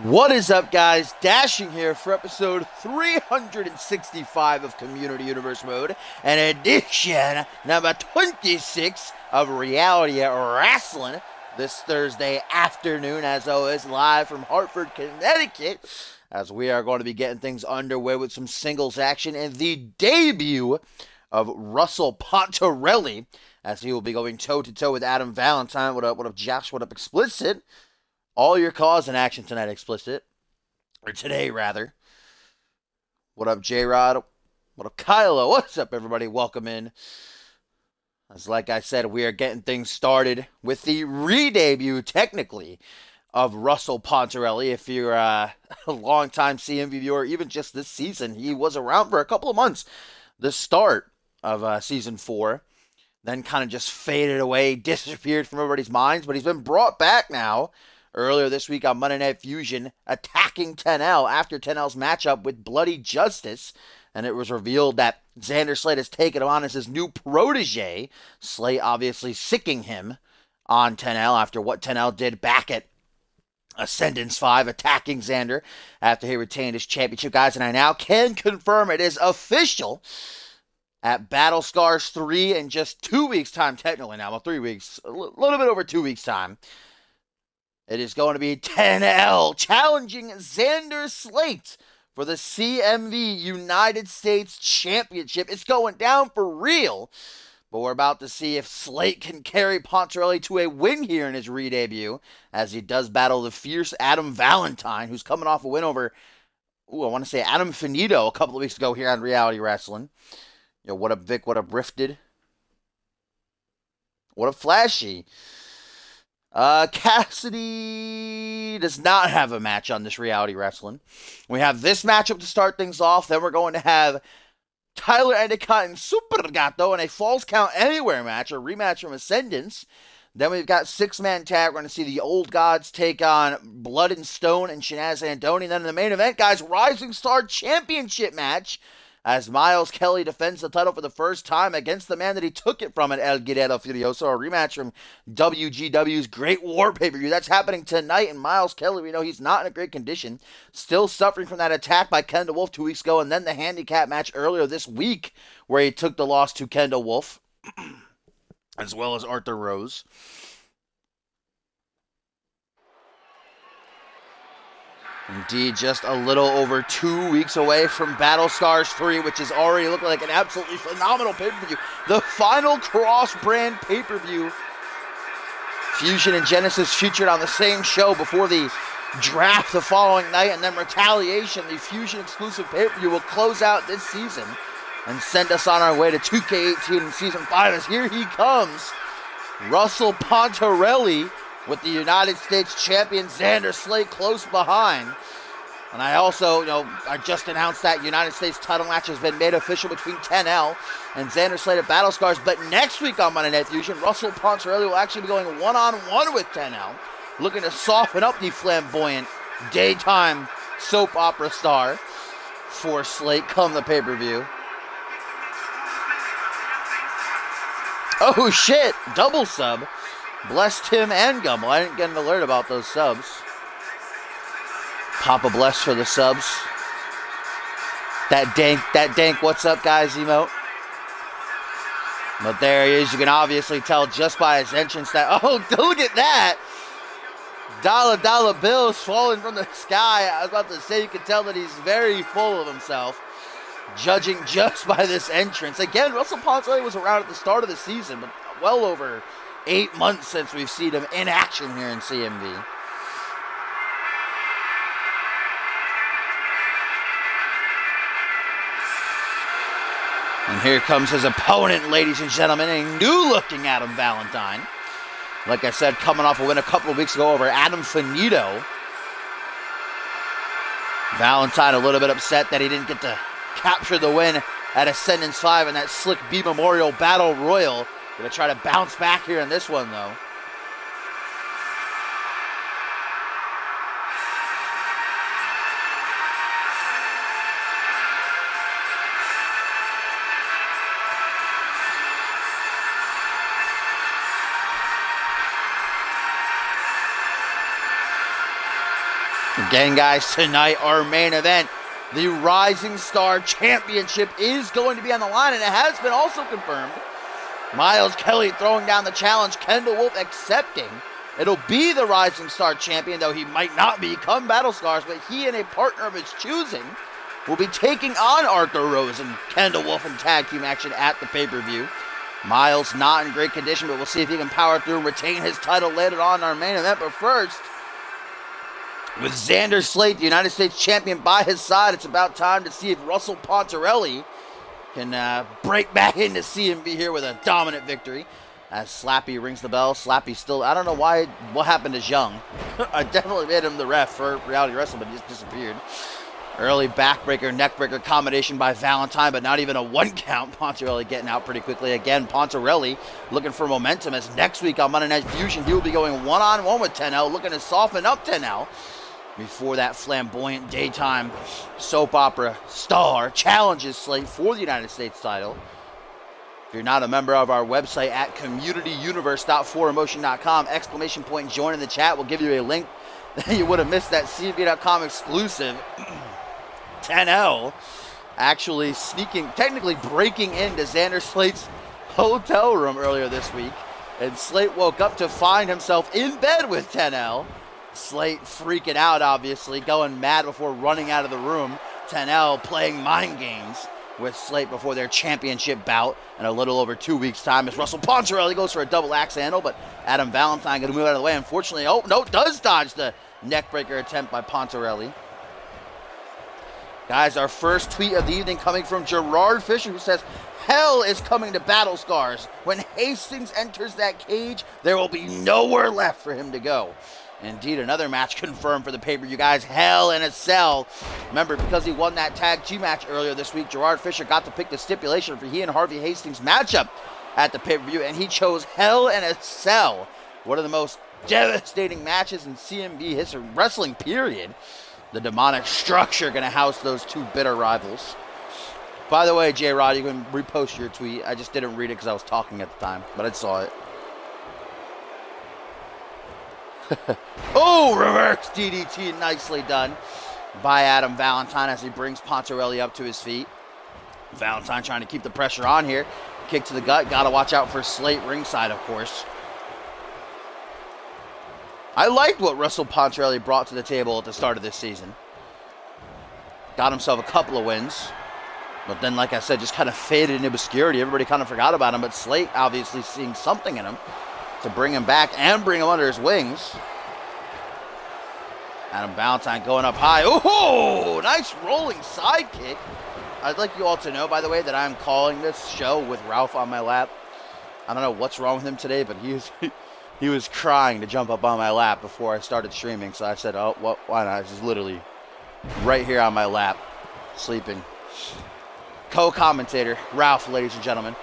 What is up, guys? Dashing here for episode 365 of Community Universe Mode, and edition number 26 of Reality Wrasslin this Thursday afternoon, as always, live from Hartford, Connecticut, as we are going to be getting things underway with some singles action and the debut of Russell Pontarelli, as he will be going toe-to-toe with Adam Valentine. What up, Josh? What up, Explicit? All your cause in action tonight, Explicit. Or today, rather. What up, J-Rod? What up, Kylo? What's up, everybody? Welcome in. As like I said, we are getting things started with the re-debut, technically, of Russell Pontarelli. If you're a long-time CMV viewer, even just this season, he was around for a couple of months. The start of Season 4. Then kind of just faded away, disappeared from everybody's minds. But he's been brought back now. Earlier this week on Monday Night Fusion, attacking 10L after 10L's matchup with Bloody Justice. And it was revealed that Xander Slate has taken him on as his new protege. Slate obviously sicking him on 10L after what 10L did back at Ascendance 5, attacking Xander after he retained his championship, guys. And I now can confirm it is official at Battle Scars 3 in just 2 weeks' time, technically now. Well, 3 weeks, a little bit over 2 weeks' time. It is going to be 10L challenging Xander Slate for the CMV United States Championship. It's going down for real. But we're about to see if Slate can carry Pontarelli to a win here in his re-debut, as he does battle the fierce Adam Valentine, who's coming off a win over, I want to say Adam Finito a couple of weeks ago here on Reality Wrasslin. Yo, what up, Vic? What up, Rifted? What up, Flashy? Cassidy does not have a match on this Reality Wrasslin. We have this matchup to start things off. Then we're going to have Tyler Endicott and Super Gato in a Falls Count Anywhere match, a rematch from Ascendance. Then we've got six-man tag. We're going to see the Old Gods take on Blood and Stone and Shanaz Andoni. And then in the main event, guys, Rising Star Championship match, as Miles Kelly defends the title for the first time against the man that he took it from at El Guerrero Furioso, a rematch from WGW's Great War pay-per-view. That's happening tonight, and Miles Kelly, we know he's not in a great condition, still suffering from that attack by Kendall Wolf 2 weeks ago, and then the handicap match earlier this week where he took the loss to Kendall Wolf, as well as Arthur Rose. Indeed, just a little over 2 weeks away from Battle Scars 3, which is already looking like an absolutely phenomenal pay-per-view. The final cross-brand pay-per-view. Fusion and Genesis featured on the same show before the draft the following night, and then Retaliation, the Fusion exclusive pay-per-view, will close out this season and send us on our way to 2K18 in Season 5, as here he comes, Russell Pontarelli, with the United States champion Xander Slate close behind. And I also, I just announced that United States title match has been made official between 10L and Xander Slate at Battle Scars. But next week on Monday Night Fusion, Russell Pontarelli will actually be going one-on-one with 10L, looking to soften up the flamboyant daytime soap opera star for Slate come the pay-per-view. Oh shit, double sub. Blessed him and Gumbel. I didn't get an alert about those subs. Papa bless for the subs. That dank what's up guys emote. But there he is. You can obviously tell just by his entrance that, oh, look at that. Dollar bills falling from the sky. I was about to say, you can tell that he's very full of himself, judging just by this entrance. Again, Russell Pontarelli was around at the start of the season, but well over 8 months since we've seen him in action here in CMV. And here comes his opponent, ladies and gentlemen, a new-looking Adam Valentine. Like I said, coming off a win a couple of weeks ago over Adam Finito. Valentine a little bit upset that he didn't get to capture the win at Ascendance 5 in that Slick B Memorial Battle Royal. Gonna try to bounce back here in this one, though. Again, guys, tonight our main event, the Rising Star Championship, is going to be on the line, and it has been also confirmed. Miles Kelly throwing down the challenge, Kendall Wolf accepting. It'll be the Rising Star Champion, though he might not become Battle Scars, but he and a partner of his choosing will be taking on Arthur Rose and Kendall Wolf in tag team action at the pay-per-view. Miles not in great condition, but we'll see if he can power through and retain his title later on in our main event. But first, with Xander Slate, the United States Champion, by his side, it's about time to see if Russell Pontarelli can break back into CMV here with a dominant victory. As Slappy rings the bell. Slappy still, I don't know what happened to Young. I definitely made him the ref for Reality Wrestling, but he just disappeared. Early backbreaker, neckbreaker combination by Valentine, but not even a one count. Pontarelli getting out pretty quickly. Again, Pontarelli looking for momentum, as next week on Monday Night Fusion, he will be going one-on-one with 10L, looking to soften up 10L before that flamboyant daytime soap opera star challenges Slate for the United States title. If you're not a member of our website at communityuniverse.4emotion.com, exclamation point join in the chat will give you a link that you would have missed that CMV.com exclusive. 10L actually technically breaking into Xander Slate's hotel room earlier this week. And Slate woke up to find himself in bed with 10L. Slate freaking out, obviously, going mad before running out of the room. 10L playing mind games with Slate before their championship bout in a little over 2 weeks' time, as Russell Pontarelli goes for a double axe handle, but Adam Valentine going to move out of the way. Unfortunately, oh, no, does dodge the neckbreaker attempt by Pontarelli. Guys, our first tweet of the evening coming from Gerard Fisher, who says, "Hell is coming to Battle Scars. When Hastings enters that cage, there will be nowhere left for him to go." Indeed, another match confirmed for the pay-per-view, guys. Hell in a Cell. Remember, because he won that tag team match earlier this week, Gerard Fisher got to pick the stipulation for he and Harvey Hastings matchup at the pay-per-view, and he chose Hell in a Cell. One of the most devastating matches in CMV history, wrestling period. The demonic structure going to house those two bitter rivals. By the way, J-Rod, you can repost your tweet. I just didn't read it because I was talking at the time, but I saw it. Oh, reverse DDT, nicely done by Adam Valentine as he brings Pontarelli up to his feet. Valentine trying to keep the pressure on here. Kick to the gut. Got to watch out for Slate ringside, of course. I liked what Russell Pontarelli brought to the table at the start of this season. Got himself a couple of wins. But then, like I said, just kind of faded into obscurity. Everybody kind of forgot about him. But Slate obviously seeing something in him to bring him back and bring him under his wings. Adam Valentine going up high. Oh, nice rolling sidekick. I'd like you all to know, by the way, that I'm calling this show with Ralph on my lap. I don't know what's wrong with him today, but he was crying to jump up on my lap before I started streaming. So I said, oh, well, why not? He's literally right here on my lap, sleeping. Co-commentator, Ralph, ladies and gentlemen.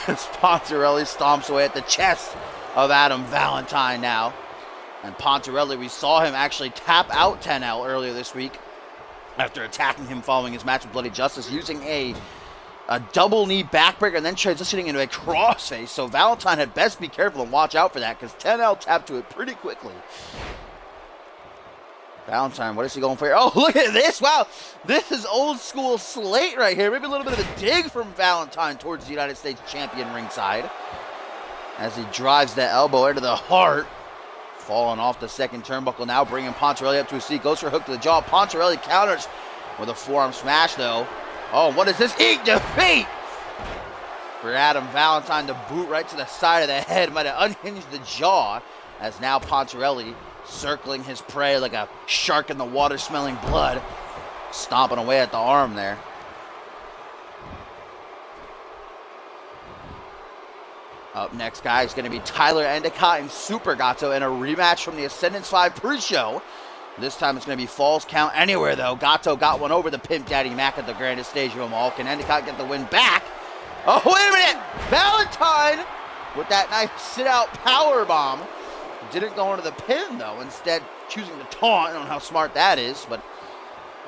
Pontarelli stomps away at the chest of Adam Valentine now. And Pontarelli, we saw him actually tap out 10L earlier this week after attacking him following his match with Bloody Justice, using a double knee backbreaker and then transitioning into a crossface. So Valentine had best be careful and watch out for that, because 10L tapped to it pretty quickly. Valentine, what is he going for here? Oh, look at this. Wow. This is old school Slate right here. Maybe a little bit of a dig from Valentine towards the United States champion ringside, as he drives that elbow into the heart. Falling off the second turnbuckle now, bringing Pontarelli up to his feet. Goes for a hook to the jaw. Pontarelli counters with a forearm smash, though. Oh, what is this? Heat defeat for Adam Valentine. The boot right to the side of the head might have unhinged the jaw, as now Pontarelli circling his prey like a shark in the water smelling blood, stomping away at the arm there. Up next, guys, going to be Tyler Endicott and Super Gato in a rematch from the Ascendance 5 pre-show. This time it's going to be Falls Count Anywhere, though. Gato got one over the Pimp Daddy Mac at the grandest stage of them all. Can Endicott get the win back? Oh, wait a minute! Valentine with that nice sit-out power bomb. Didn't go into the pin, though. Instead, choosing to taunt. I don't know how smart that is, but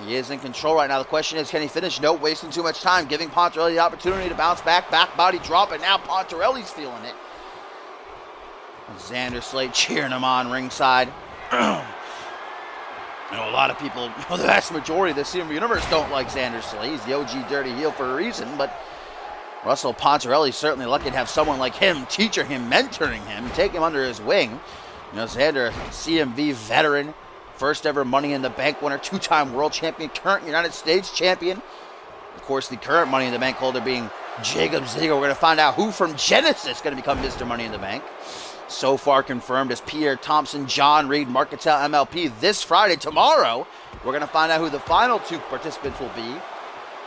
he is in control right now. The question is, can he finish? No, wasting too much time, giving Pontarelli the opportunity to bounce back. Back body drop, and now Pontarelli's feeling it. Xander Slate cheering him on ringside. You know, a lot of people, the vast majority of the CMV universe don't like Xander Slate. He's the OG dirty heel for a reason, but Russell Pontarelli's certainly lucky to have someone like him teaching him, mentoring him, take him under his wing. You know, Xander, CMV veteran, first ever Money in the Bank winner, two-time world champion, current United States champion. Of course, the current Money in the Bank holder being Jacob Ziegler. We're going to find out who from Genesis is going to become Mr. Money in the Bank. So far confirmed as Pierre Thompson, John Reed, Mark Cattell, MLP this Friday. Tomorrow, we're going to find out who the final two participants will be,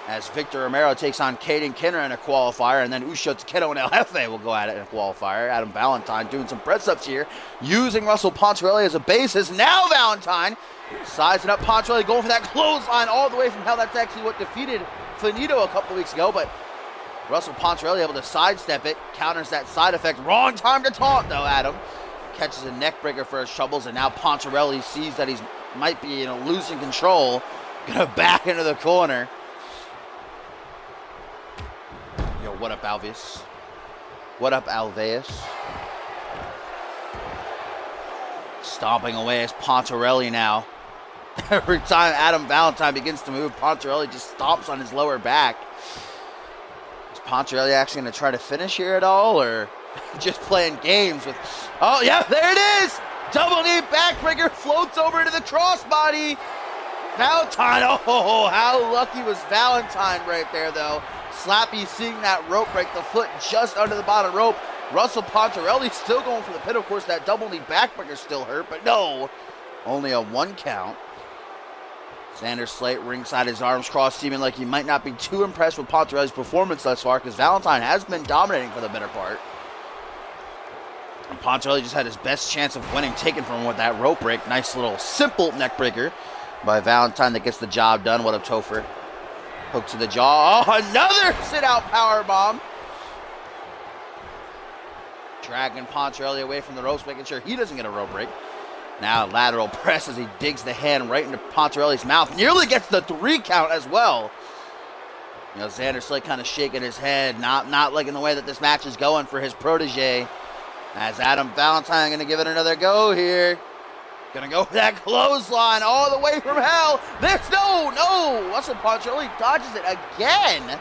as Victor Romero takes on Caden Kinner in a qualifier, and then Ucho Takedo and El Jefe will go at it in a qualifier. Adam Valentine doing some press-ups here, using Russell Pontarelli as a basis. Now Valentine sizing up Pontarelli, going for that clothesline all the way from hell. That's actually what defeated Finito a couple weeks ago, but Russell Pontarelli able to sidestep it, counters that side effect. Wrong time to taunt, though, Adam. Catches a neck breaker for his troubles, and now Pontarelli sees that he might be losing control. Gonna back into the corner. Yo, what up, Alves? What up, Alves? Stomping away as Pontarelli now. Every time Adam Valentine begins to move, Pontarelli just stomps on his lower back. Is Pontarelli actually going to try to finish here at all, or just playing games with... Oh, yeah, there it is! Double knee backbreaker, floats over into the crossbody. Valentine, oh, how lucky was Valentine right there, though. Slappy seeing that rope break, the foot just under the bottom rope. Russell Pontarelli still going for the pin. Of course, that double knee backbreaker still hurt, but no, only a 1 count. Xander Slate ringside, his arms crossed, seeming like he might not be too impressed with Pontarelli's performance thus far, because Valentine has been dominating for the better part. And Pontarelli just had his best chance of winning, taken from him with that rope break. Nice little simple neck breaker by Valentine that gets the job done. What up, Topher? Hook to the jaw. Oh, another sit-out powerbomb. Dragging Pontarelli away from the ropes, making sure he doesn't get a rope break. Now lateral press as he digs the hand right into Pontarelli's mouth. Nearly gets the 3 count as well. You know, Xander Slate kind of shaking his head, not liking the way that this match is going for his protege. As Adam Valentine going to give it another go here. Going to go for that clothesline all the way from hell. No. Russell Pontarelli dodges it again.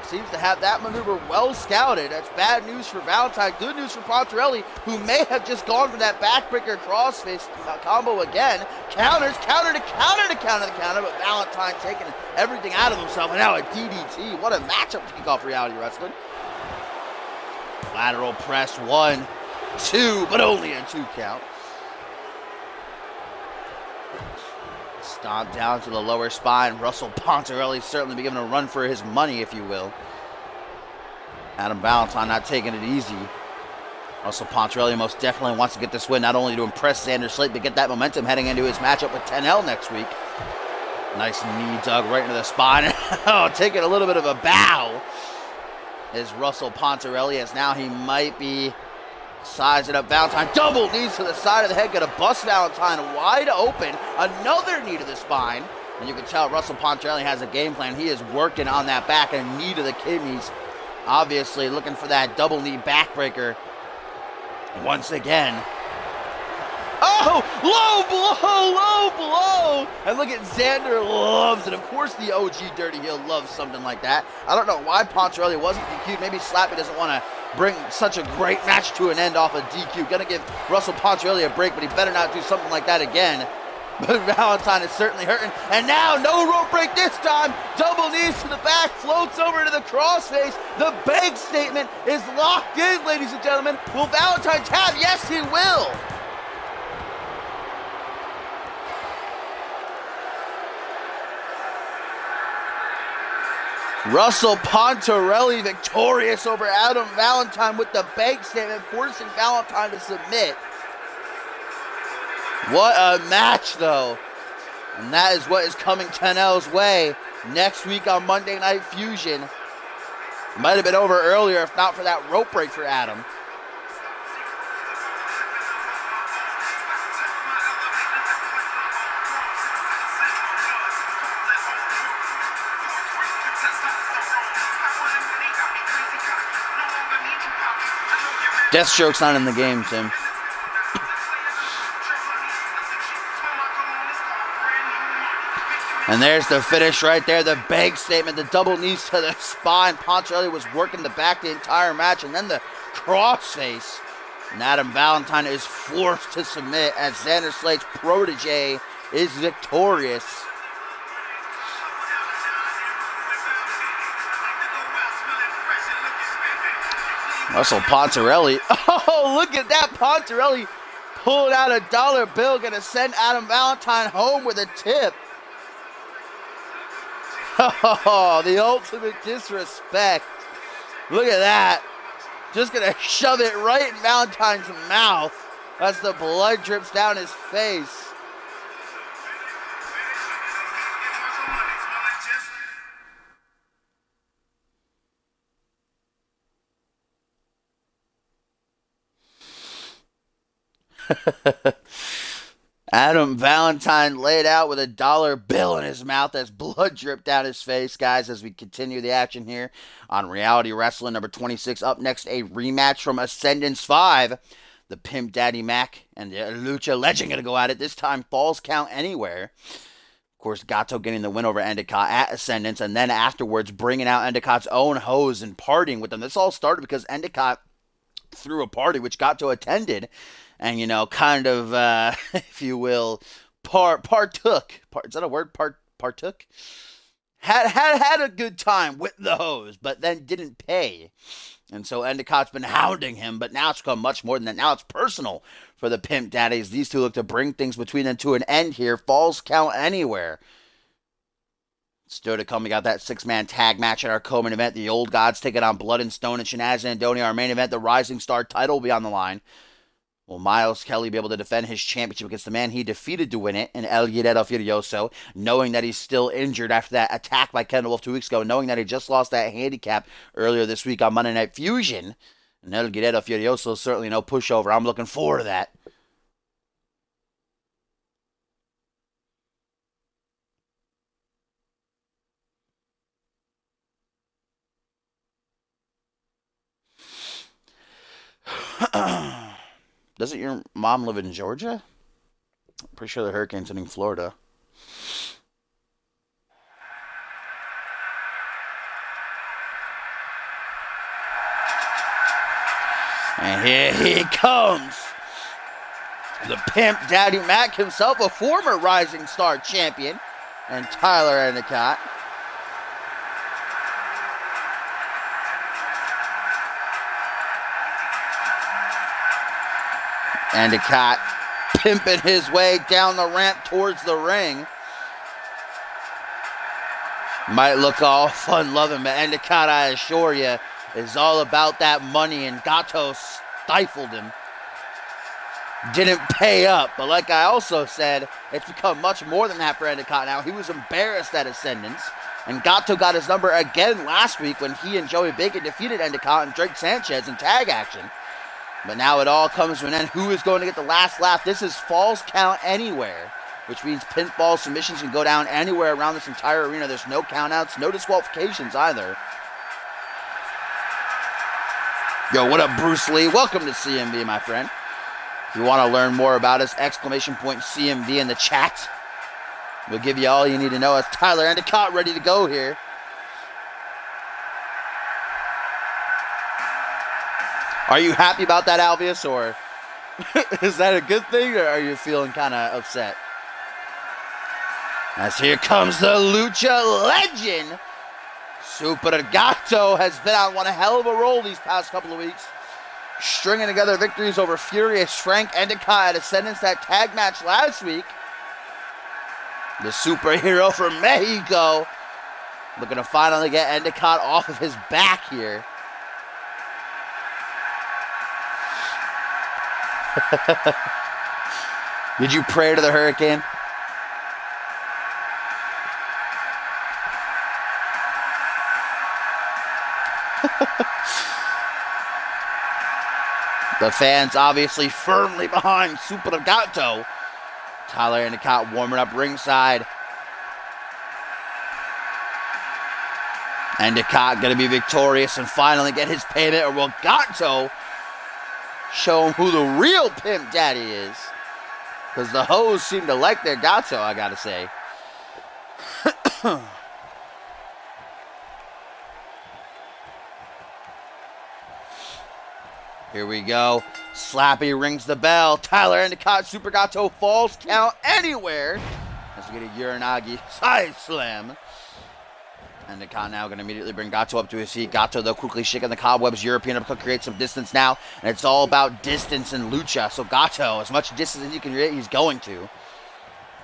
Seems to have that maneuver well scouted. That's bad news for Valentine. Good news for Pontarelli, who may have just gone for that backbreaker crossface combo again. Counter, but Valentine taking everything out of himself. And now a DDT. What a matchup to kick off Reality Wrestling. Lateral press, 1, 2, but only a 2 count. Stomp down to the lower spine. Russell Pontarelli certainly be given a run for his money, if you will. Adam Valentine not taking it easy. Russell Pontarelli most definitely wants to get this win, not only to impress Xander Slate, but get that momentum heading into his matchup with 10L next week. Nice knee dug right into the spine. Oh, taking a little bit of a bow is Russell Pontarelli, as now he might be sizing up Valentine. Double knees to the side of the head. Going to bust Valentine wide open. Another knee to the spine. And you can tell Russell Pontarelli has a game plan. He is working on that back and knee to the kidneys. Obviously looking for that double knee backbreaker once again. Oh, low blow. And look at Xander loves it. Of course the OG Dirty Heel loves something like that. I don't know why Pontarelli wasn't DQ'd. Maybe Slappy doesn't want to bring such a great match to an end off a DQ. Gonna give Russell Pontarelli a break, but he better not do something like that again. But Valentine is certainly hurting. And now, no rope break this time. Double knees to the back, floats over to the crossface. The bank statement is locked in, ladies and gentlemen. Will Valentine tap? Yes, he will. Russell Pontarelli victorious over Adam Valentine with the bank statement, forcing Valentine to submit. What a match, though. And that is what is coming 10L's way next week on Monday Night Fusion. Might have been over earlier if not for that rope break for Adam. Deathstroke's not in the game, Tim. And there's the finish right there, the big statement, the double knees to the spine. Pontarelli was working the back the entire match, and then the crossface. And Adam Valentine is forced to submit as Xander Slate's protege is victorious. Russell Pontarelli. Oh, look at that. Pontarelli pulled out a dollar bill, going to send Adam Valentine home with a tip. Oh, the ultimate disrespect. Look at that. Just going to shove it right in Valentine's mouth as the blood drips down his face. Adam Valentine laid out with a dollar bill in his mouth as blood dripped down his face, guys, as we continue the action here on Reality Wrestling number 26. Up next, a rematch from Ascendance 5. The Pimp Daddy Mac and the Lucha Legend going to go at it. This time, Falls Count Anywhere. Of course, Gato getting the win over Endicott at Ascendance, and then afterwards bringing out Endicott's own hose and partying with them. This all started because Endicott threw a party, which Gato attended. And, you know, kind of, if you will, partook. Is that a word? Partook? Had a good time with the hose, but then didn't pay. And so Endicott's been hounding him, but now it's become much more than that. Now it's personal for the Pimp Daddies. These two look to bring things between them to an end here. Falls Count Anywhere. Still to come, we got that 6-man tag match at our co-main event. The Old Gods taking on Blood and Stone and Shanaz Andoni. Our main event, the Rising Star title, will be on the line. Will Miles Kelly be able to defend his championship against the man he defeated to win it, in El Guerrero Furioso, knowing that he's still injured after that attack by Kendall Wolf 2 weeks ago, knowing that he just lost that handicap earlier this week on Monday Night Fusion? And El Guerrero Furioso is certainly no pushover. I'm looking forward to that. Doesn't your mom live in Georgia? I'm pretty sure the hurricane's hitting Florida. And here he comes. The Pimp Daddy Mac himself, a former Rising Star champion, and Tyler Endicott. Endicott pimping his way down the ramp towards the ring. Might look all fun-loving, but Endicott, I assure you, is all about that money, and Gato stifled him. Didn't pay up, but like I also said, it's become much more than that for Endicott now. He was embarrassed at Ascendance, and Gato got his number again last week when he and Joey Bacon defeated Endicott and Drake Sanchez in tag action. But now it all comes to an end. Who is going to get the last laugh? This is Falls Count Anywhere, which means pinfall submissions can go down anywhere around this entire arena. There's no countouts, no disqualifications either. Yo, what up, Bruce Lee? Welcome to CMV, my friend. If you want to learn more about us, !CMV in the chat. We'll give you all you need to know. As Tyler Endicott ready to go here. Are you happy about that, Alvius, or is that a good thing, or are you feeling kind of upset? As here comes the Lucha Legend. Super Gato has been on one hell of a roll these past couple of weeks, stringing together victories over Furious Frank Endicott at Ascendance, that tag match last week. The superhero from Mexico looking to finally get Endicott off of his back here. Did you pray to the hurricane? The fans obviously firmly behind Super Gato. Tyler Endicott warming up ringside. Endicott going to be victorious and finally get his payment, or will Gato show him who the real Pimp Daddy is? Because the hoes seem to like their Gato, I gotta say. Here we go. Slappy rings the bell. Tyler Endicott, Super Gato falls count anywhere. As we get a Uranagi side slam. Endicott now going to immediately bring Gato up to his feet. Gato, though, quickly shaking the cobwebs. European uppercut creates some distance now. And it's all about distance and lucha. So Gato, as much distance as he can create, he's going to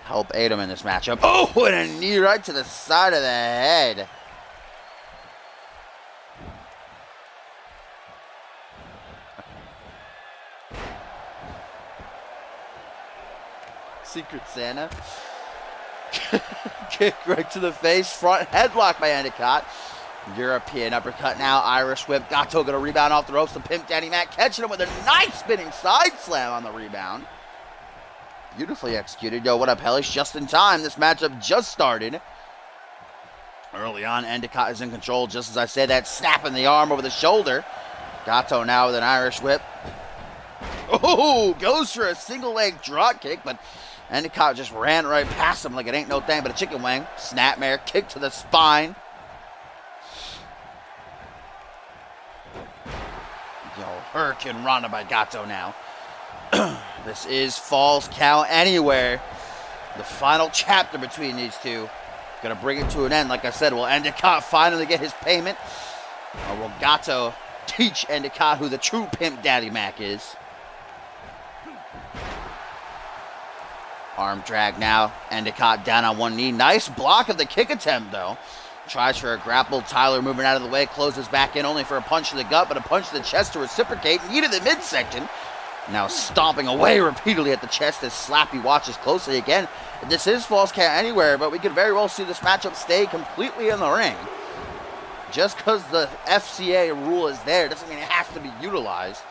help aid him in this matchup. Oh, and a knee right to the side of the head. Secret Santa. Kick right to the face. Front headlock by Endicott. European uppercut now. Irish whip. Gato going to rebound off the ropes. The Pimp Daddy Mac catching him with a nice spinning side slam on the rebound. Beautifully executed. Yo, what up, Hellish? Just in time. This matchup just started. Early on, Endicott is in control. Just as I say that, snapping the arm over the shoulder. Gato now with an Irish whip. Oh, goes for a single leg drop kick, but Endicott just ran right past him like it ain't no thing but a chicken wing. Snapmare, kick to the spine. Yo, Hurricane Rana by Gato now. This is Falls Count Anywhere. The final chapter between these two. Gonna bring it to an end. Like I said, will Endicott finally get his payment? Or will Gato teach Endicott who the true Pimp Daddy Mac is? Arm drag now. Endicott down on one knee. Nice block of the kick attempt, though. Tries for a grapple. Tyler moving out of the way. Closes back in only for a punch to the gut, but a punch to the chest to reciprocate. Knee to the midsection. Now stomping away repeatedly at the chest as Slappy watches closely again. This is Falls Count Anywhere, but we could very well see this matchup stay completely in the ring. Just because the FCA rule is there doesn't mean it has to be utilized.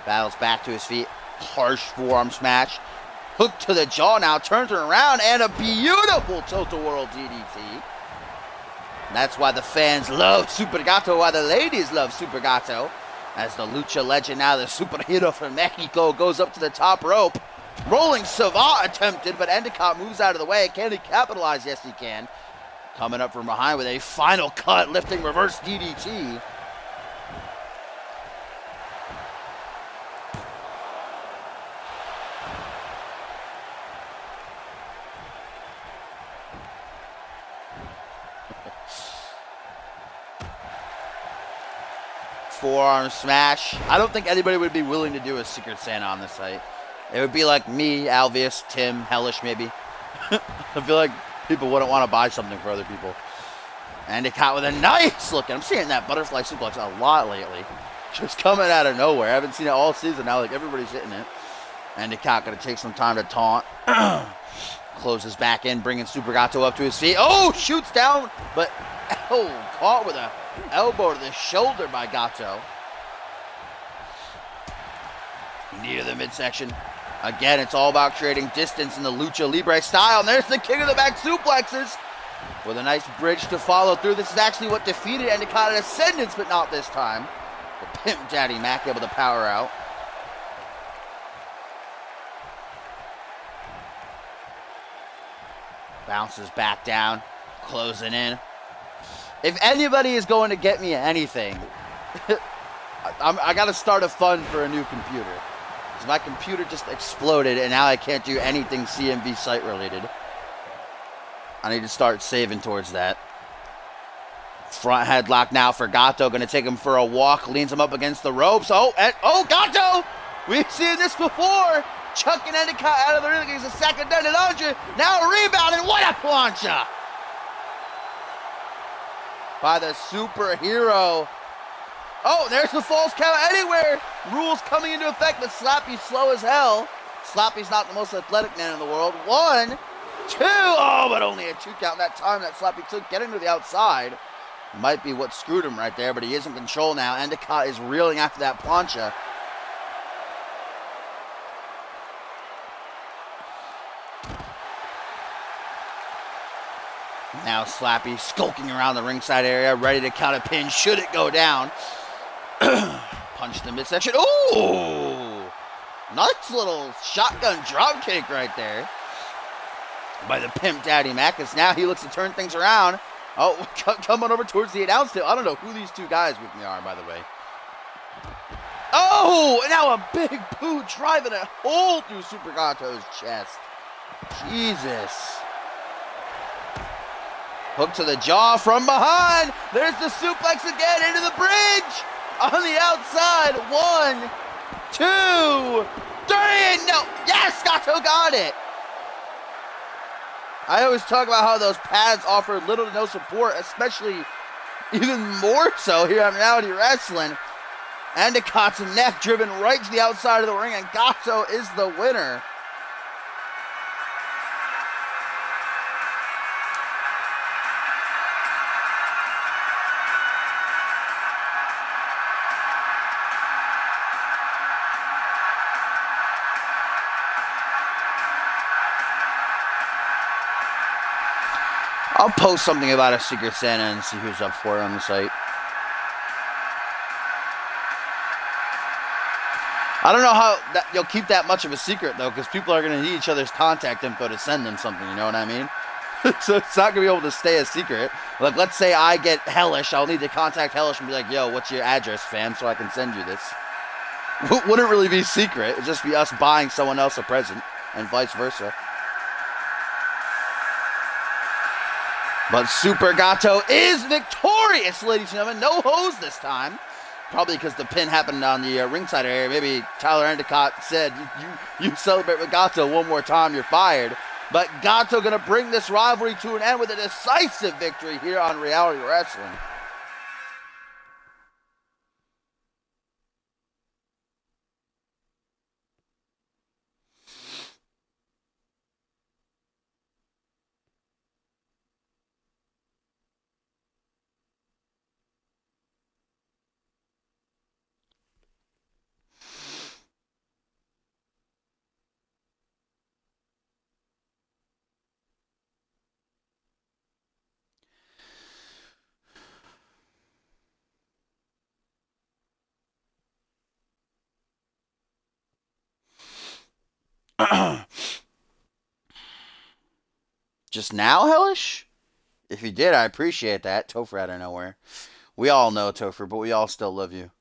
Battles back to his feet. Harsh forearm smash. Hook to the jaw now. Turns it around. And a beautiful tilt-a-whirl DDT. That's why the fans love Super Gato. Why the ladies love Super Gato. As the lucha legend now, the superhero from Mexico, goes up to the top rope. Rolling Savant attempted, but Endicott moves out of the way. Can he capitalize? Yes, he can. Coming up from behind with a final cut. Lifting reverse DDT. Forearm smash. I don't think anybody would be willing to do a Secret Santa on this site. It would be like me, Alvius, Tim, Hellish maybe. I feel like people wouldn't want to buy something for other people. Endicott with a nice look. I'm seeing that butterfly suplex a lot lately. Just coming out of nowhere. I haven't seen it all season now. Like everybody's hitting it. Endicott going to take some time to taunt. Closes back in, bringing Super Gato up to his feet. Oh, shoots down, but caught with a elbow to the shoulder by Gato. Knee to the midsection. Again, it's all about creating distance in the Lucha Libre style. And there's the king of the back suplexes with a nice bridge to follow through. This is actually what defeated Endicott at Ascendance, but not this time. The Pimp Daddy Mac able to power out. Bounces back down, closing in. If anybody is going to get me anything, I got to start a fund for a new computer. Because my computer just exploded and now I can't do anything CMV site related. I need to start saving towards that. Front headlock now for Gato. Going to take him for a walk. Leans him up against the ropes. Gato! We've seen this before. Chucking Endicott out of the ring. He's a second down and 100. Now a rebound and what a plancha! By the superhero. Oh, there's the Falls Count Anywhere. Rules coming into effect, but Slappy's slow as hell. Slappy's not the most athletic man in the world. 1, 2. Oh, but only a 2 count that time that Slappy took. Getting to the outside might be what screwed him right there, but he is in control now. Endicott is reeling after that plancha. Now Slappy skulking around the ringside area, ready to count a pin should it go down. Punch the midsection. Ooh! Nice little shotgun drop kick right there. by the Pimp Daddy Mac, as now he looks to turn things around. Oh, coming over towards the announce table. I don't know who these two guys with me are, by the way. Oh, now a big boot driving a hole through Super Gato's chest. Jesus. Hook to the jaw from behind. There's the suplex again into the bridge. On the outside. 1, 2, 3. No. Yes, Gato got it. I always talk about how those pads offer little to no support, especially even more so here on Reality Wrestling. Endicott's neck driven right to the outside of the ring, and Gato is the winner. I'll post something about a Secret Santa and see who's up for it on the site. I don't know how you'll keep that much of a secret, though, because people are going to need each other's contact info to send them something, you know what I mean? So it's not going to be able to stay a secret. Like, let's say I get Hellish. I'll need to contact Hellish and be like, yo, what's your address, fam, so I can send you this. Wouldn't really be secret. It'd just be us buying someone else a present, and vice versa. But Super Gato is victorious, ladies and gentlemen. No hose this time. Probably because the pin happened on the ringside area. Maybe Tyler Endicott said, you celebrate with Gato one more time, you're fired. But Gato going to bring this rivalry to an end with a decisive victory here on Reality Wrestling. Just now, Hellish? If you did, I appreciate that. Topher out of nowhere. We all know Topher, but we all still love you.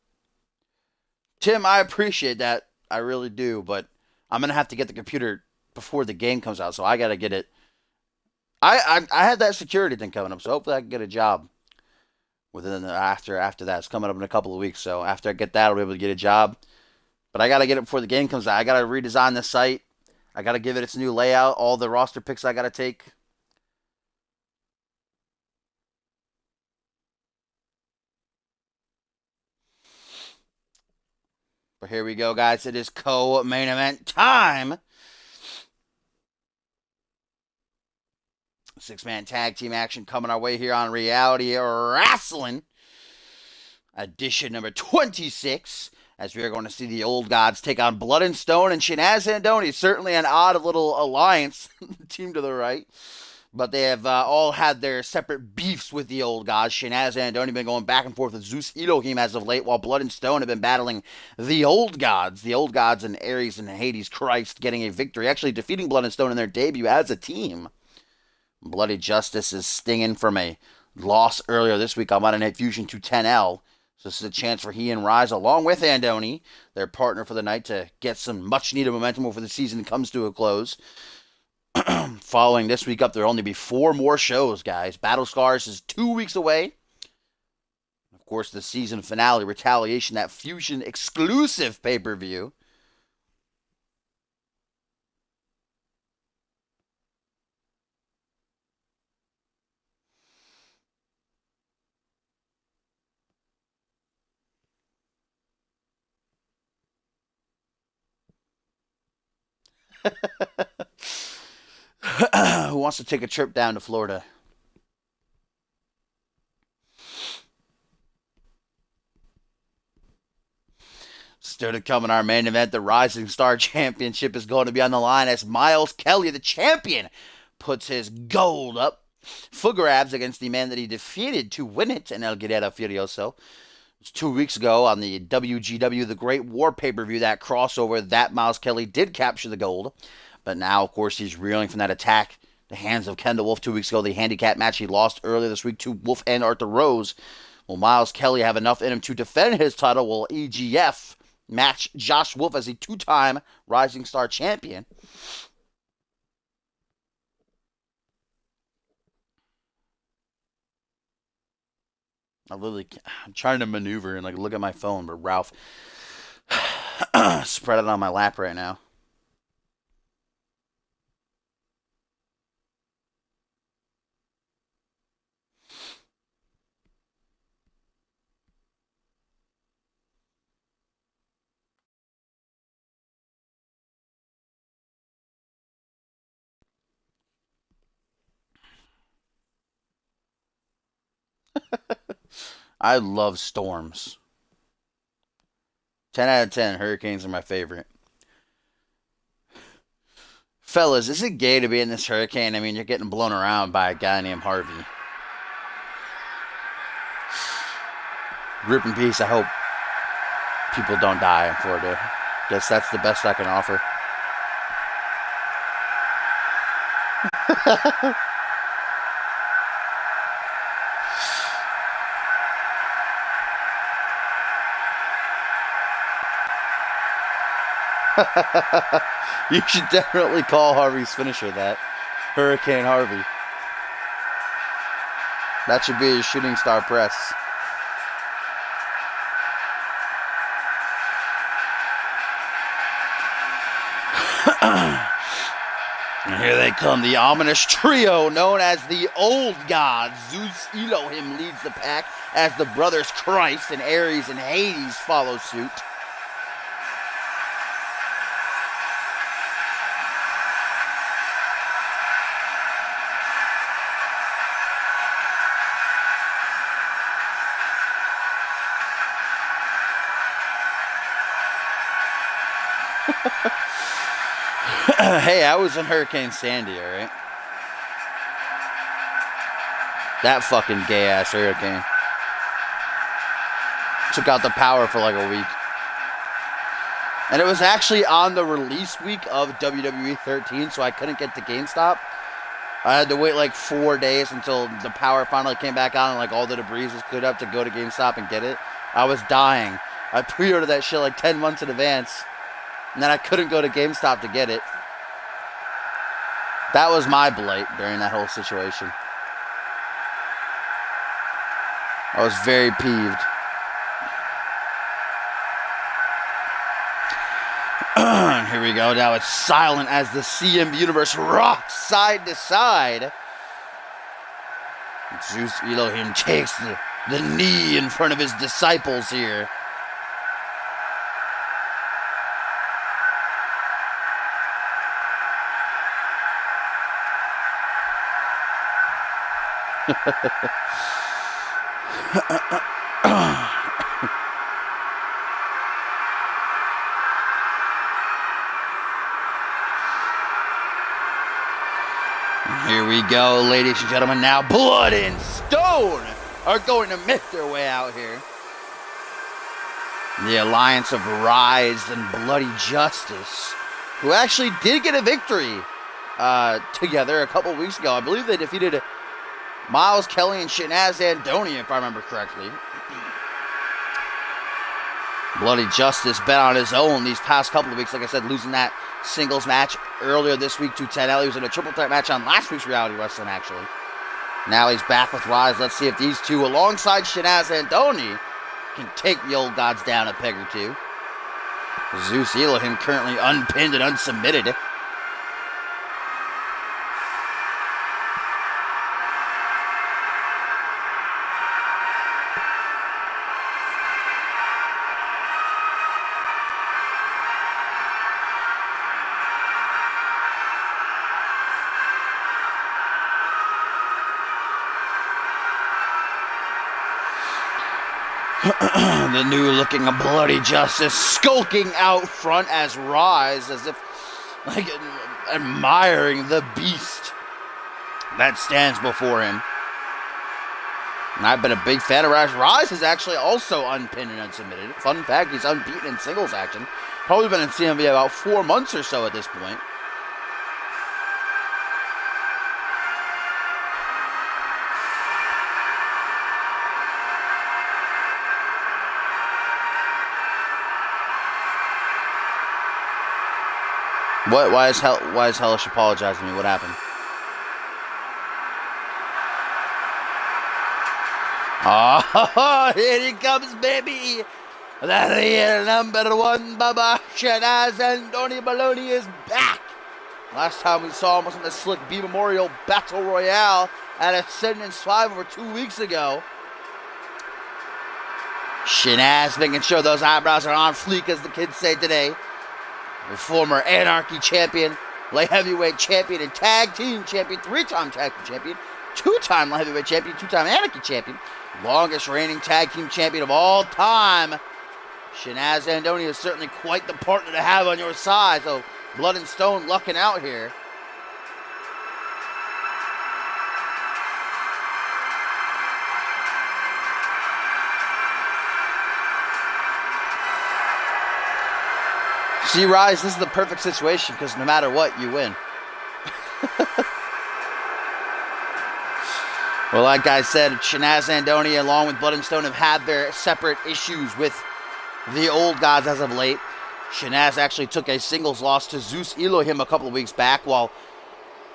Tim, I appreciate that. I really do, but I'm going to have to get the computer before the game comes out, so I got to get it. I had that security thing coming up, so hopefully I can get a job within after that. It's coming up in a couple of weeks, so after I get that, I'll be able to get a job. But I got to get it before the game comes out. I got to redesign the site. I got to give it its new layout. All the roster picks I got to take. But here we go, guys. It is co-main event time. 6-man tag team action coming our way here on Reality Wrestling. Edition number 26. As we are going to see the Old Gods take on Blood and Stone and Shinaz Andoni. Certainly an odd little alliance, team to the right. But they have all had their separate beefs with the Old Gods. Shinaz Andoni been going back and forth with Zeus Elohim as of late, while Blood and Stone have been battling the Old Gods. The Old Gods and Ares and Hades Christ getting a victory, actually defeating Blood and Stone in their debut as a team. Bloody Justice is stinging from a loss earlier this week on Monday Night Fusion to 10L. So this is a chance for he and Rise, along with Andoni, their partner for the night, to get some much-needed momentum before the season comes to a close. Following this week up, there will only be 4 more shows, guys. Battle Scars is 2 weeks away. Of course, the season finale, Retaliation, that Fusion exclusive pay-per-view. Who wants to take a trip down to Florida? Still to come in our main event, the Rising Star Championship is going to be on the line as Miles Kelly, the champion, puts his gold up for grabs against the man that he defeated to win it, and El Guerrero Furioso. It was 2 weeks ago on the WGW The Great War pay-per-view, that crossover, that Miles Kelly did capture the gold. But now, of course, he's reeling from that attack the hands of Kendall Wolf 2 weeks ago. The handicap match he lost earlier this week to Wolf and Arthur Rose. Will Miles Kelly have enough in him to defend his title? Will EGF match Josh Wolf as a 2-time Rising Star champion? I'm trying to maneuver and look at my phone, but Ralph spread it on my lap right now. I love storms. 10 out of 10, hurricanes are my favorite. Fellas, is it gay to be in this hurricane? I mean, you're getting blown around by a guy named Harvey. Rip in peace. I hope people don't die in Florida. Guess that's the best I can offer. You should definitely call Harvey's finisher that. Hurricane Harvey. That should be his shooting star press. And here they come, the ominous trio known as the Old Gods. Zeus Elohim leads the pack as the brothers Christ and Ares and Hades follow suit. Hey, I was in Hurricane Sandy, alright? That fucking gay-ass hurricane. Took out the power for like a week. And it was actually on the release week of WWE 13, so I couldn't get to GameStop. I had to wait like 4 days until the power finally came back on and like all the debris was cleared up to go to GameStop and get it. I was dying. I pre-ordered that shit like 10 months in advance. And then I couldn't go to GameStop to get it. That was my blight during that whole situation. I was very peeved. Here we go. Now it's silent as the CMV universe rocks side to side. Zeus Elohim takes the knee in front of his disciples here. Here we go, ladies and gentlemen. Now Blood and Stone are going to make their way out here. The alliance of Rise and Bloody Justice, who actually did get a victory together a couple weeks ago. I believe they defeated Miles Kelly and Shanaz Andoni, if I remember correctly. Bloody Justice been on his own these past couple of weeks. Like I said, losing that singles match earlier this week to Tenelli. He was in a triple threat match on last week's Reality Wrestling, actually. Now he's back with Rise. Let's see if these two, alongside Shanaz Andoni, can take the Old Gods down a peg or two. Zeus Elohim currently unpinned and unsubmitted. The new looking Bloody Justice skulking out front as Rise, as if like admiring the beast that stands before him. And I've been a big fan of Rise. Rise is actually also unpinned and unsubmitted. Fun fact, he's unbeaten in singles action. Probably been in CMV about 4 months or so at this point. What? Why is Hellish apologizing to me? What happened? Oh, here he comes, baby! The year number 1, Baba Shanaz and Donny Baloney is back! Last time we saw him was in the Slick B Memorial Battle Royale at Ascendance 5 over 2 weeks ago. Shanaz making sure those eyebrows are on fleek, as the kids say today. The former Anarchy champion, light heavyweight champion, and tag team champion, 3-time tag team champion, 2-time light heavyweight champion, 2-time Anarchy champion, longest reigning tag team champion of all time. Shanaz Andoni is certainly quite the partner to have on your side, so Blood and Stone lucking out here. See, Rise, this is the perfect situation because no matter what, you win. Well, like I said, Shanaz Andoni along with Blood and Stone have had their separate issues with the old gods as of late. Shanaz actually took a singles loss to Zeus Elohim a couple of weeks back, while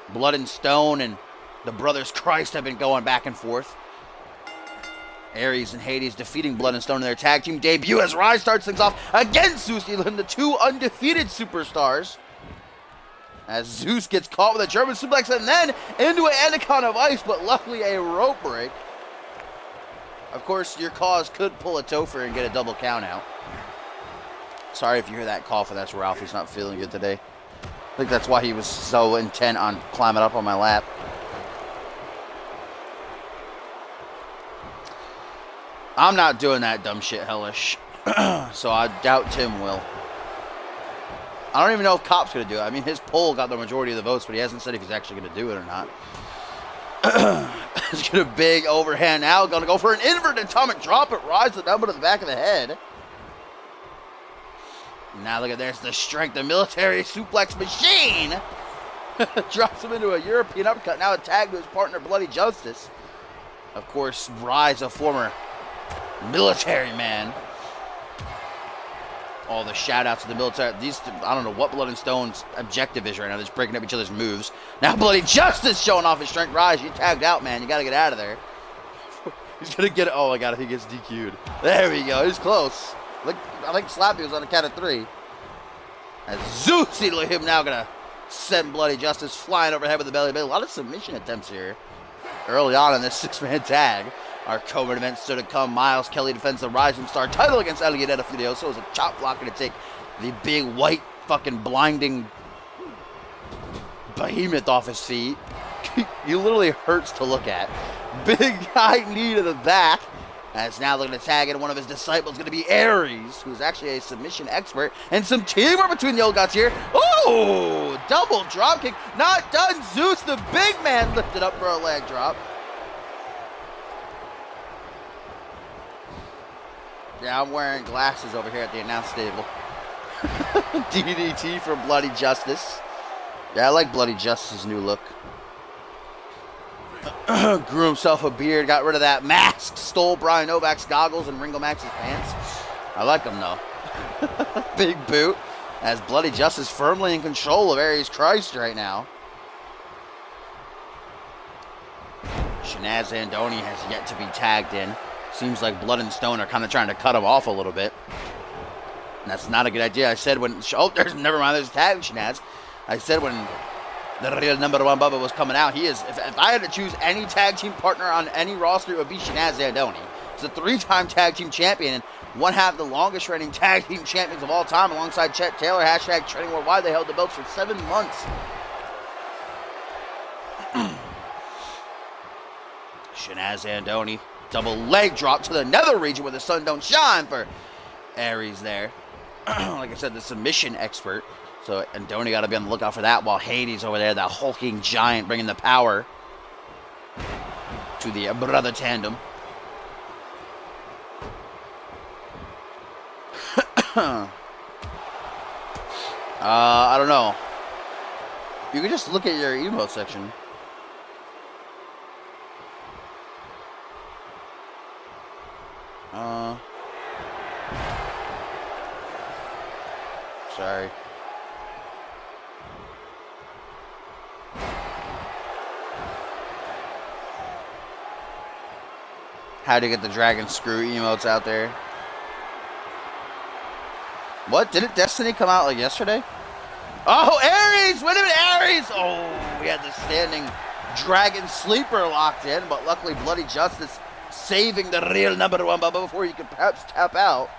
Blood and Stone and the Brothers Christ have been going back and forth. Aries and Hades defeating Blood and Stone in their tag team debut as Rise starts things off against Zeus Elohim, the 2 undefeated superstars. As Zeus gets caught with a German suplex and then into an Anaconda of Ice, but luckily a rope break. Of course, your cause could pull a Topher and get a double count out. Sorry if you hear that cough, that's Ralph. He's not feeling good today. I think that's why he was so intent on climbing up on my lap. I'm not doing that dumb shit, Hellish. So I doubt Tim will. I don't even know if Cop's going to do it. I mean, his poll got the majority of the votes, but he hasn't said if he's actually going to do it or not. He's got a big overhand now. Going to go for an inverted atomic drop. It rides the elbow to the back of the head. Now look at there's the strength, the military suplex machine. Drops him into a European uppercut. Now a tag to his partner, Bloody Justice. Of course, Rise, a former military man. All the shout outs to the military. These, I don't know what Blood and Stone's objective is right now. They're just breaking up each other's moves. Now Bloody Justice showing off his strength. Rise, you tagged out, man. You got to get out of there. He's going to get it. Oh my God, I think he gets DQ'd. There we go. He's close. I think Slappy was on the count of 3. As Zeus Elohim now going to send Bloody Justice flying overhead with the belly. A lot of submission attempts here early on in this 6-man tag. Our co-main event still to come. Miles Kelly defends the Rising Star title against Alligator Furioso. It was a chop block to take the big white fucking blinding behemoth off his feet. He literally hurts to look at. Big high knee to the back. As now looking to tag in one of his disciples, going to be Aries, who's actually a submission expert. And some teamwork between the old gods here. Oh, double dropkick. Not done. Zeus, the big man, lifted up for a leg drop. Yeah, I'm wearing glasses over here at the announce table. DDT from Bloody Justice. Yeah, I like Bloody Justice's new look. Grew himself a beard, got rid of that mask, stole Brian Novak's goggles and Ringo Max's pants. I like them though. Big boot. As Bloody Justice firmly in control of Aries Christ right now. Shanaz Andoni has yet to be tagged in. Seems like Blood and Stone are kind of trying to cut him off a little bit. And that's not a good idea. I said when... Oh, never mind. There's a tag, Shanaz. I said when the real number 1 Bubba was coming out, he is... If I had to choose any tag team partner on any roster, it would be Shanaz Andoni. He's a 3-time tag team champion and one half the longest reigning tag team champions of all time alongside Chet Taylor. Hashtag training worldwide. They held the belts for 7 months. Shanaz Andoni. Double leg drop to the nether region where the sun don't shine for Aries there. Like I said, the submission expert. So Andoni got to be on the lookout for that, while Hades over there, that hulking giant, bringing the power to the brother tandem. I don't know. You can just look at your emote section. Sorry. How to get the dragon screw emotes out there. What? Didn't Destiny come out like yesterday? Oh, Ares! Wait a minute, Ares! Oh, we had the standing dragon sleeper locked in, but luckily Bloody Justice saving the real number one Bubba before he could perhaps tap out.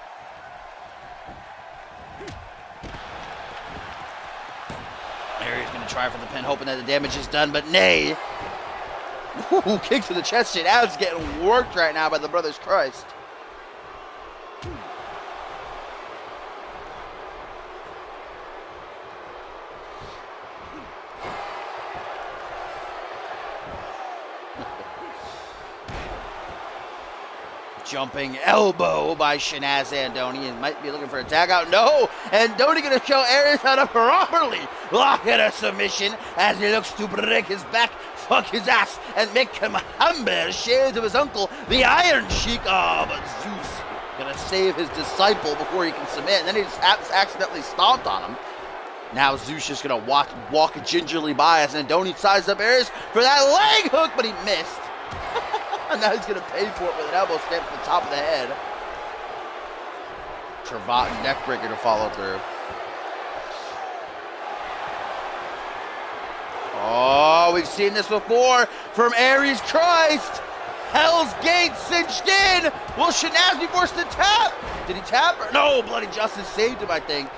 Ares going to try for the pin, hoping that the damage is done, but nay. Ooh, kick to the chest. Shenaz getting worked right now by the Brothers Christ. Jumping elbow by Shenaz Andoni, and might be looking for a tag out. No! Andoni going to show Ares how to properly lock in a submission as he looks to break his back, fuck his ass, and make him humble. Shades of his uncle, the Iron Sheik. Oh, but Zeus going to save his disciple before he can submit, and then he just accidentally stomped on him. Now Zeus just going to walk gingerly by as Andoni sizes up Ares for that leg hook, but he missed. And now he's going to pay for it with an elbow stamp to the top of the head. Cravat neckbreaker to follow through. Oh, we've seen this before from Ares Christ. Hell's Gate cinched in. Will Shenaz be forced to tap? Did he tap? No, Bloody Justice saved him, I think.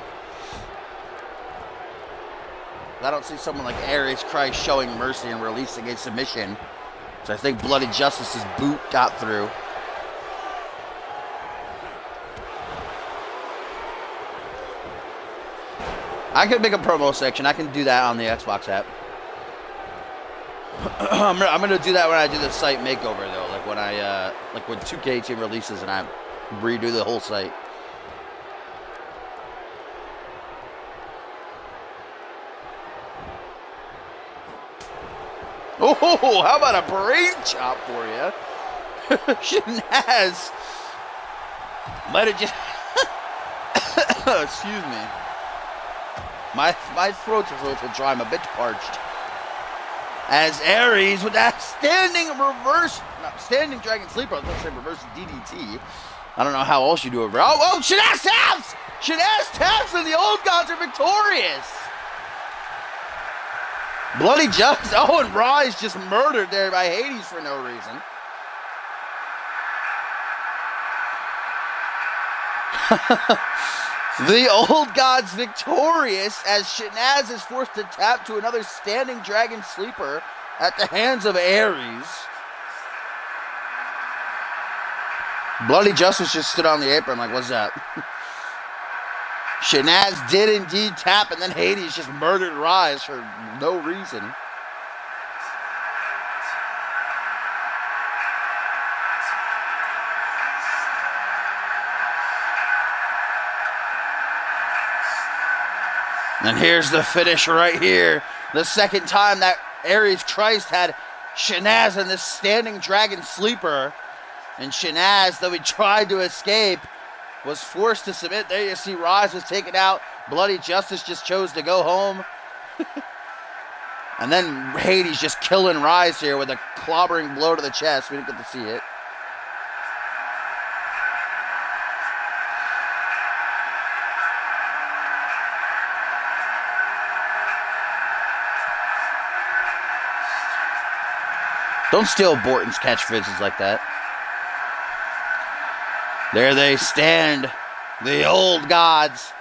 I don't see someone like Ares Christ showing mercy and releasing a submission. So I think Bloody Justice's boot got through. I could make a promo section. I can do that on the Xbox app. I'm gonna do that when I do the site makeover though, like when I like when 2K18 releases and I redo the whole site. Oh, how about a brain chop for you? Shenaz might have just... Excuse me. My throat's a little dry. I'm a bit parched. As Ares with that standing dragon sleeper. I was going to say reverse DDT. I don't know how else you do it. Oh, Shenaz taps! Shenaz taps and the old gods are victorious. Bloody Justice. Oh, and Rise just murdered there by Hades for no reason. The old gods victorious as Shenaz is forced to tap to another standing dragon sleeper at the hands of Ares. Bloody Justice just stood on the apron like, what's that? Shenaz did indeed tap, and then Hades just murdered Rise for no reason. And here's the finish right here. The second time that Ares Christ had Shenaz in this standing dragon sleeper. And Shenaz, though he tried to escape, was forced to submit. There you see Rise was taken out. Bloody Justice just chose to go home. And then Hades just killing Rise here with a clobbering blow to the chest. We didn't get to see it. Don't steal Borton's catchphrases like that. There they stand, the old gods,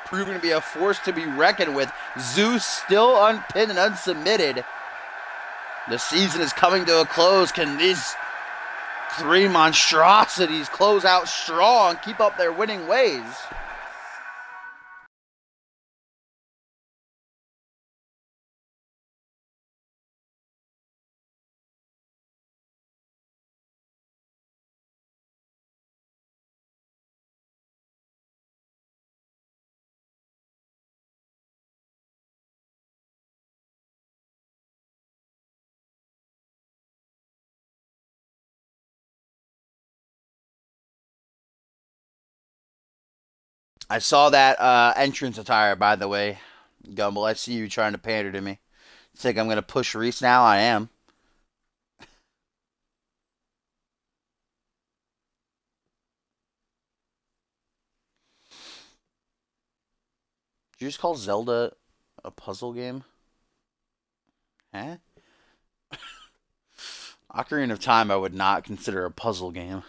proving to be a force to be reckoned with. Zeus still unpinned and unsubmitted. The season is coming to a close. Can these three monstrosities close out strong, keep up their winning ways? I saw that entrance attire, by the way. Gumble, I see you trying to pander to me. Think I'm going to push Reese now? I am. Did you just call Zelda a puzzle game? Huh? Ocarina of Time I would not consider a puzzle game.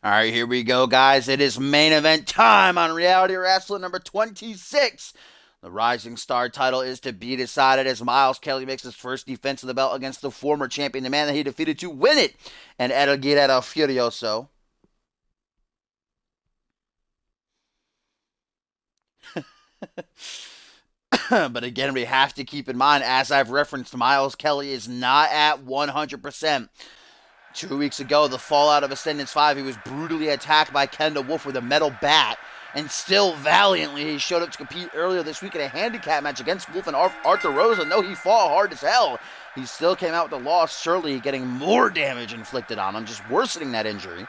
All right, here we go, guys. It is main event time on Reality Wrestling number 26. The Rising Star title is to be decided as Miles Kelly makes his first defense of the belt against the former champion, the man that he defeated to win it, and El Guerrero Furioso. But again, we have to keep in mind, as I've referenced, Miles Kelly is not at 100%. 2 weeks ago, the fallout of Ascendance 5, he was brutally attacked by Kendall Wolf with a metal bat, and still valiantly he showed up to compete earlier this week in a handicap match against Wolf and Arthur Rose, and though he fought hard as hell, he still came out with a loss, surely getting more damage inflicted on him, just worsening that injury.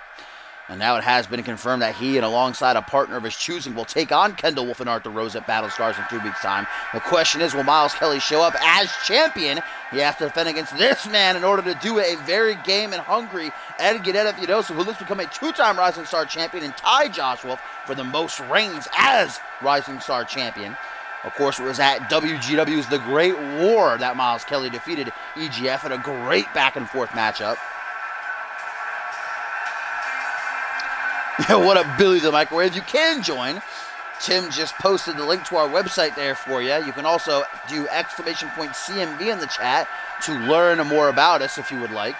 And now it has been confirmed that he, and alongside a partner of his choosing, will take on Kendall Wolf and Arthur Rose at Battle Scars in 2 weeks' time. The question is, will Miles Kelly show up as champion? He has to defend against this man in order to do it. A very game and hungry El Guerrero Furioso, who looks to become a 2-time Rising Star champion, and tie Josh Wolf for the most reigns as Rising Star champion. Of course, it was at WGW's The Great War that Miles Kelly defeated EGF in a great back-and-forth matchup. What up, Billy the Microwave? You can join. Tim just posted the link to our website there for you. You can also do !CMV in the chat to learn more about us if you would like.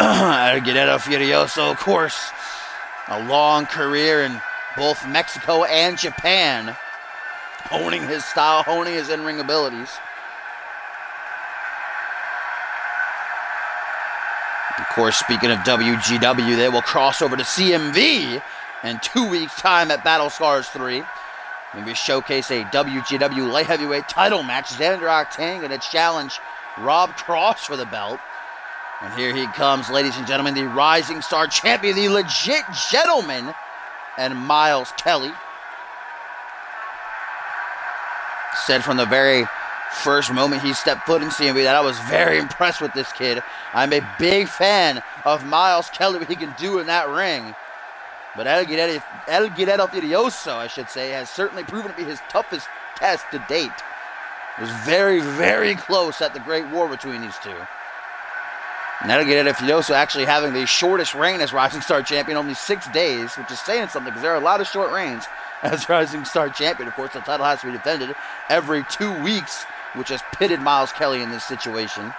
El Guerrero Furioso, of course, a long career in both Mexico and Japan, honing his style, honing his in-ring abilities. Of course, speaking of WGW, they will cross over to CMV in 2 weeks' time at Battle Scars 3. Maybe showcase a WGW light heavyweight title match. Xander Octane going to challenge Rob Cross for the belt. And here he comes, ladies and gentlemen, the Rising Star champion, the legit gentleman, and Miles Kelly. Said from the very first moment he stepped foot in CMV that I was very impressed with this kid. I'm a big fan of Miles Kelly, what he can do in that ring. But El Guerrero Furioso, I should say, has certainly proven to be his toughest test to date. It was very, very close at the Great War between these two. And El Guerrero Furioso actually having the shortest reign as Rising Star champion, only 6 days, which is saying something because there are a lot of short reigns as Rising Star champion. Of course, the title has to be defended every 2 weeks, which has pitted Miles Kelly in this situation.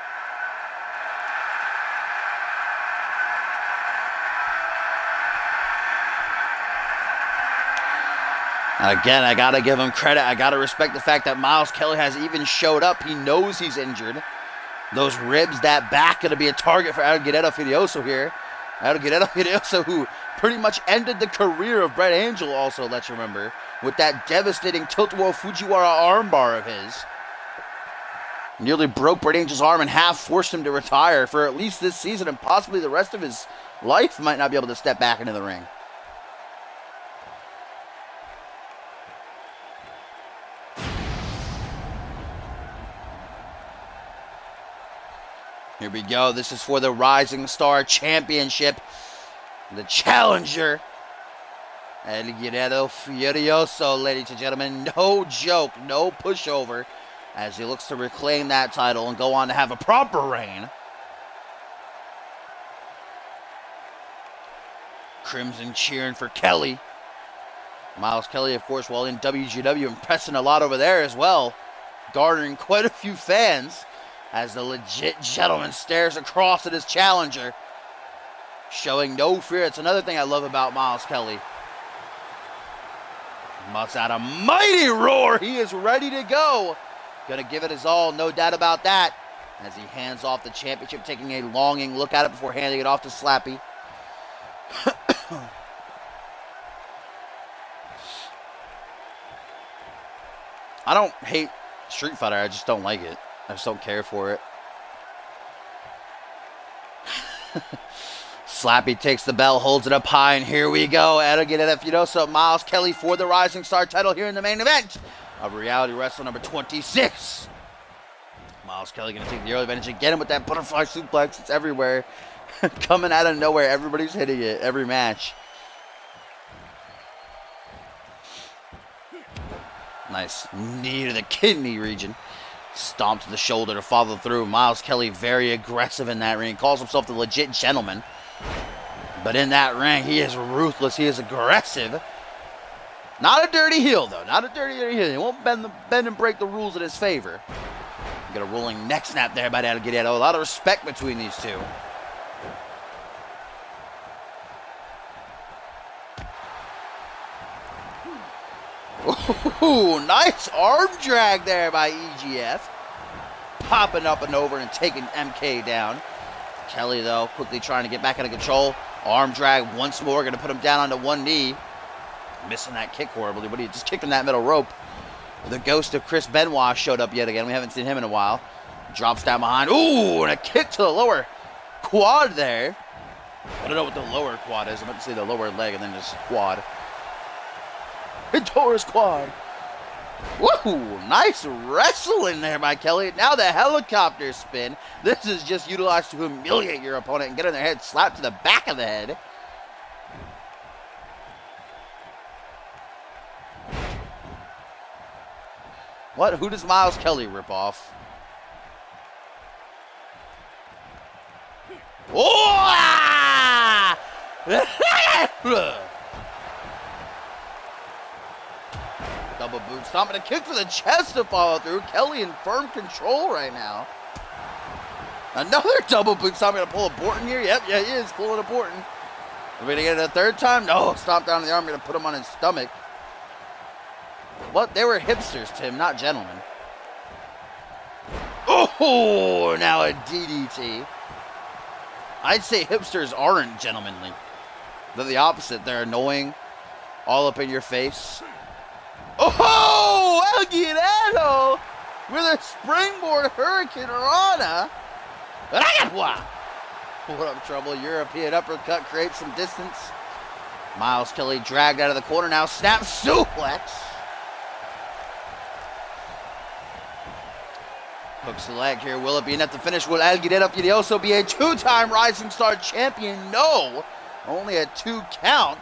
Again, I gotta give him credit. I gotta respect the fact that Miles Kelly has even showed up. He knows he's injured. Those ribs, that back, going to be a target for El Guerrero Furioso here. El Guerrero Furioso, who pretty much ended the career of Brett Angel also, let's remember, with that devastating tilt-a-whirl Fujiwara armbar of his. Nearly broke Brett Angel's arm in half, forced him to retire for at least this season, and possibly the rest of his life might not be able to step back into the ring. Here we go. This is for the Rising Star Championship. The challenger, El Guerrero Furioso, ladies and gentlemen. No joke, no pushover, as he looks to reclaim that title and go on to have a proper reign. Crimson cheering for Kelly. Miles Kelly, of course, while in WGW, impressing a lot over there as well, garnering quite a few fans. As the legit gentleman stares across at his challenger, showing no fear. It's another thing I love about Miles Kelly. Muts out a mighty roar. He is ready to go. Gonna give it his all, no doubt about that. as he hands off the championship, taking a longing look at it before handing it off to Slappy. I don't hate Street Fighter, I just don't like it. I just don't care for it. Slappy takes the bell, holds it up high, and here we go. Alligator Furioso, Miles Kelly for the Rising Star title here in the main event of Reality Wrestling number 26. Miles Kelly going to take the early advantage and get him with that butterfly suplex. It's everywhere. Coming out of nowhere. Everybody's hitting it every match. Nice knee to the kidney region. Stomp to the shoulder to follow through. Miles Kelly very aggressive in that ring. Calls himself the legit gentleman. But in that ring, he is ruthless. He is aggressive. Not a dirty heel, though. Not a dirty heel. He won't bend and break the rules in his favor. Got a rolling neck snap there by Alligator. A lot of respect between these two. Ooh, nice arm drag there by EGF. Popping up and over and taking MK down. Kelly, though, quickly trying to get back under control. Arm drag once more. Going to put him down onto one knee. Missing that kick horribly, but he just kicked in that middle rope. The ghost of Chris Benoit showed up yet again. We haven't seen him in a while. Drops down behind. Ooh, and a kick to the lower quad there. I don't know what the lower quad is. I'm about to say the lower leg and then just quad. Taurus quad. Woo! Nice wrestling there by Kelly. Now the helicopter spin. This is just utilized to humiliate your opponent and get in their head slapped to the back of the head. What? Who does Miles Kelly rip off? Oh! Double boot stomp and a kick to the chest to follow through. Kelly in firm control right now. Another double boot stomp. Gonna pull a Borton here? Yep, yeah, he is pulling a Borton. Are we gonna get it a third time? No, stomp down in the arm. Gonna put him on his stomach. What? They were hipsters, Tim, not gentlemen. Oh, now a DDT. I'd say hipsters aren't gentlemanly. They're the opposite. They're annoying, all up in your face. Oh, Alligator with a springboard Hurricane Rana. What up, trouble? European uppercut creates some distance. Miles Kelly dragged out of the corner now. Snap suplex. Hooks the leg here. Will it be enough to finish? Will Alligator Furioso be a two-time Rising Star champion? No. Only a 2 count.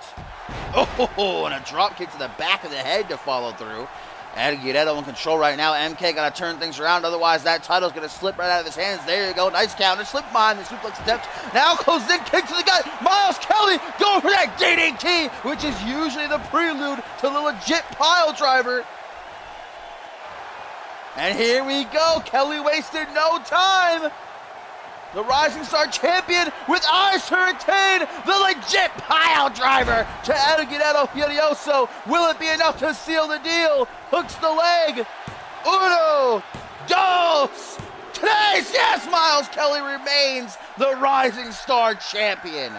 Oh, and a drop kick to the back of the head to follow through. Alligator in control right now. MK got to turn things around. Otherwise, that title's going to slip right out of his hands. There you go. Nice counter. Slip behind the suplex attempt. Now closes in. Kick to the gut. Miles Kelly going for that DDT, which is usually the prelude to the legit pile driver. And here we go. Kelly wasted no time. The Rising Star champion with eyes to retain the legit pile driver to Alligator Furioso. Will it be enough to seal the deal? Hooks the leg. Uno, dos, tres. Yes, Miles Kelly remains the Rising Star champion.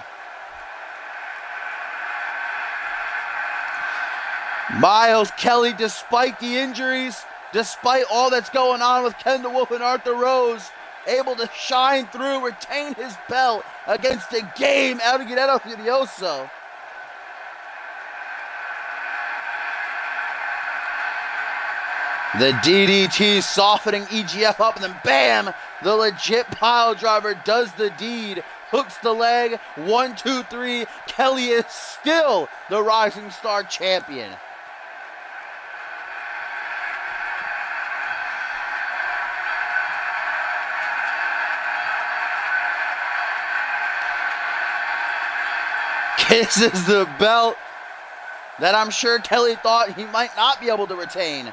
Miles Kelly, despite the injuries, despite all that's going on with Ken the Wolf and Arthur Rose, able to shine through, retain his belt against a game Alligator Furioso. The DDT softening EGF up, and then bam, the legit pile driver does the deed. Hooks the leg, 1, 2, 3. Kelly is still the Rising Star champion. Kisses the belt that I'm sure Kelly thought he might not be able to retain.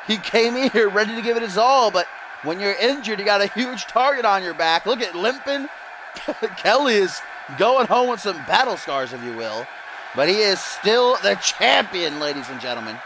He came in here ready to give it his all, but when you're injured, you got a huge target on your back. Look at limping. Kelly is going home with some battle scars, if you will. But he is still the champion, ladies and gentlemen.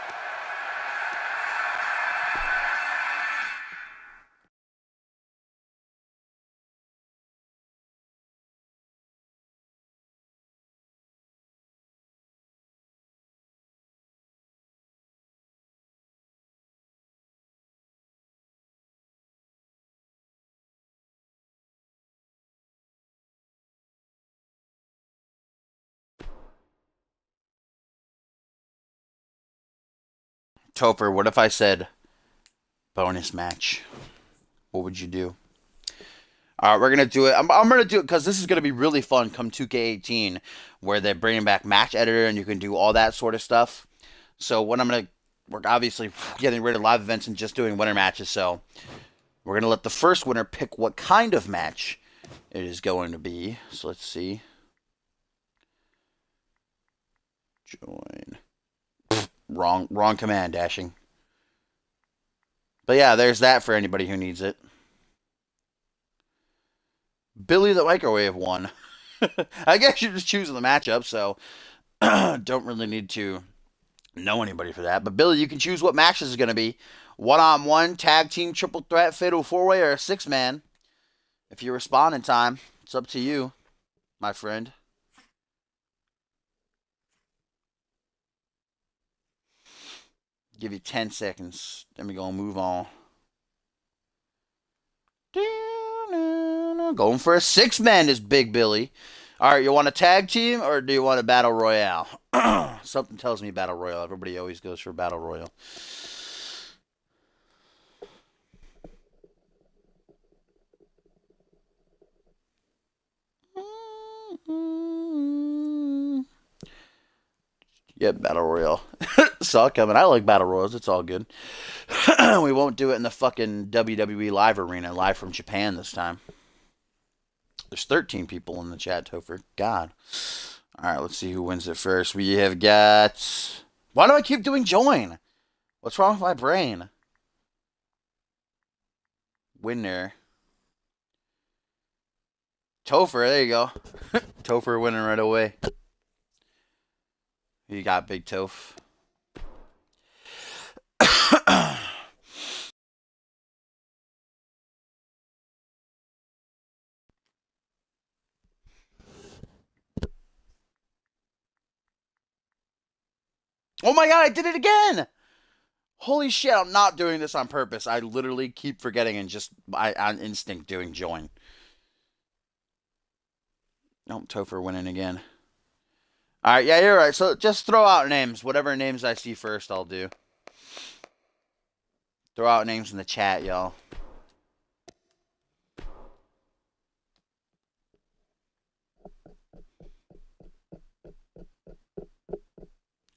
Topher, what if I said bonus match? What would you do? All right, we're going to do it. I'm going to do it because this is going to be really fun come 2K18, where they're bringing back Match Editor and you can do all that sort of stuff. So what I'm going to, we're obviously getting rid of live events and just doing winner matches. So we're going to let the first winner pick what kind of match it is going to be. So let's see. Join. Wrong command, dashing. But yeah, there's that for anybody who needs it. Billy the Microwave won. I guess you're just choosing the matchup, so don't really need to know anybody for that. But Billy, you can choose what match this is going to be. One-on-one, tag team, triple threat, fatal four-way, or a six-man. If you respond in time, it's up to you, my friend. Give you 10 seconds. Then we're going to move on. Going for a six-man is Big Billy. All right, you want a tag team or do you want a battle royale? Something tells me battle royale. Everybody always goes for battle royale. Yeah, battle royale. Saw it coming. I like battle royals. It's all good. We won't do it in the fucking WWE live arena, live from Japan this time. There's 13 people in the chat, Topher. God. All right, let's see who wins it first. We have got... Why do I keep doing join? What's wrong with my brain? Winner. Topher, there you go. Topher winning right away. You got Big Toph. Oh my god, I did it again! Holy shit, I'm not doing this on purpose. I literally keep forgetting and just on instinct doing join. Nope, Topher winning again. Alright, yeah, you're right. So just throw out names. Whatever names I see first, I'll do. Throw out names in the chat, y'all.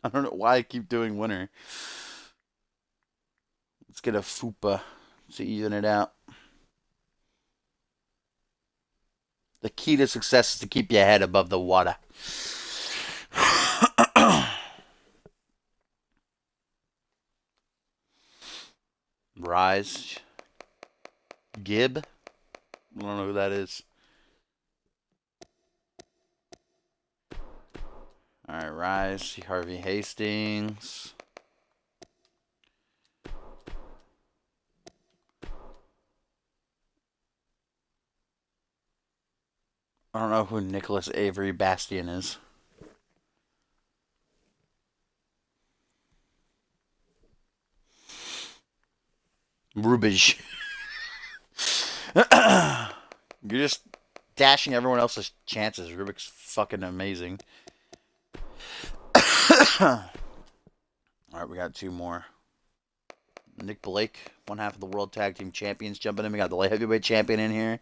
I don't know why I keep doing winner. Let's get a fupa to even it out. The key to success is to keep your head above the water. Rise. Gibb. I don't know who that is. Alright, Rise. Harvey Hastings. I don't know who Nicholas Avery Bastian is. Rubage. You're just dashing everyone else's chances. Rubik's fucking amazing. Alright, we got two more. Nick Blake, one half of the World Tag Team Champions, jumping in. We got the light heavyweight champion in here.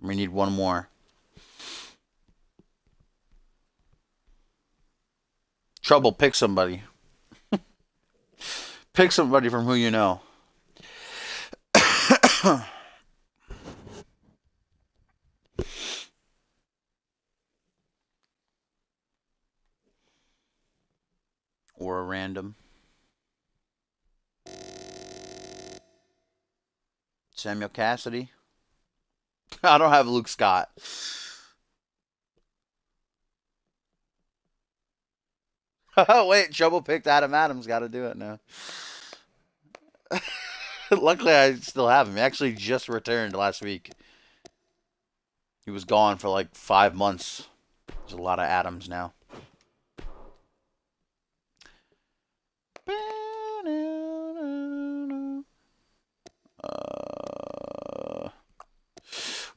We need one more. Trouble, pick somebody. Pick somebody from who you know. Or a random. Samuel Cassidy. I don't have Luke Scott. Oh, wait. Trouble picked Adam Adams. Got to do it now. Luckily, I still have him. He actually just returned last week. He was gone for like 5 months. There's a lot of Adams now.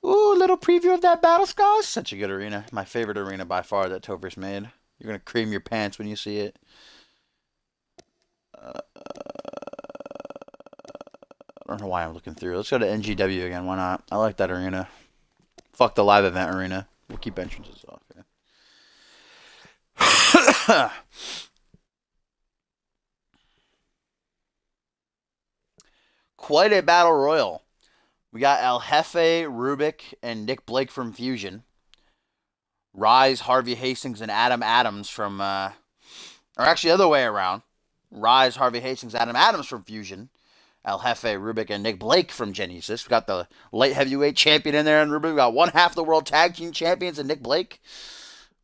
Ooh, little preview of that Battle Scars? Such a good arena. My favorite arena by far that Topher's made. You're going to cream your pants when you see it. I don't know why I'm looking through. Let's go to NGW again. Why not? I like that arena. Fuck the live event arena. We'll keep entrances off. Yeah. Quite a battle royal. We got El Jefe, Rubik, and Nick Blake from Fusion. Rise, Harvey Hastings, and Adam Adams from, or actually the other way around. Rise, Harvey Hastings, Adam Adams from Fusion. El Jefe, Rubik, and Nick Blake from Genesis. We got the light heavyweight champion in there in Rubik. We got one half of the world tag team champions in Nick Blake.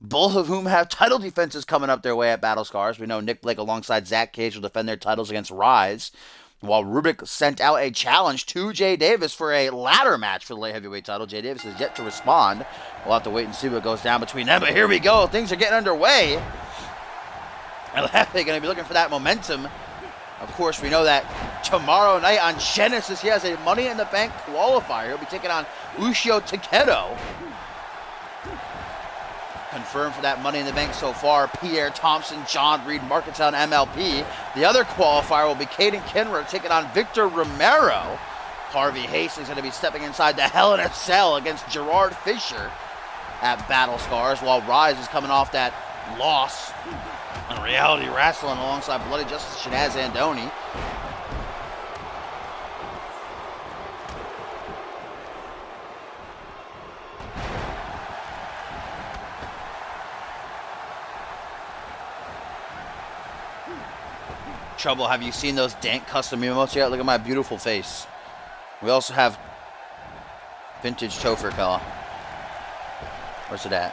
Both of whom have title defenses coming up their way at Battle Scars. We know Nick Blake alongside Zach Cage will defend their titles against Rise, while Rubik sent out a challenge to Jay Davis for a ladder match for the light heavyweight title. Jay Davis has yet to respond. We'll have to wait and see what goes down between them. But here we go. Things are getting underway. El Jefe going to be looking for that momentum. Of course, we know that tomorrow night on Genesis, he has a Money in the Bank qualifier. He'll be taking on Ushio Takedo. Confirmed for that Money in the Bank so far, Pierre Thompson, John Reed, Marketown MLP. The other qualifier will be Caden Kinrow taking on Victor Romero. Harvey Hastings going to be stepping inside the Hell in a Cell against Gerard Fisher at Battle Scars, while Rise is coming off that loss on Reality Wrasslin alongside Bloody Justice Shanaz Andoni. Trouble, have you seen those dank custom emotes yet? Look at my beautiful face. We also have vintage Topher car. Where's it at?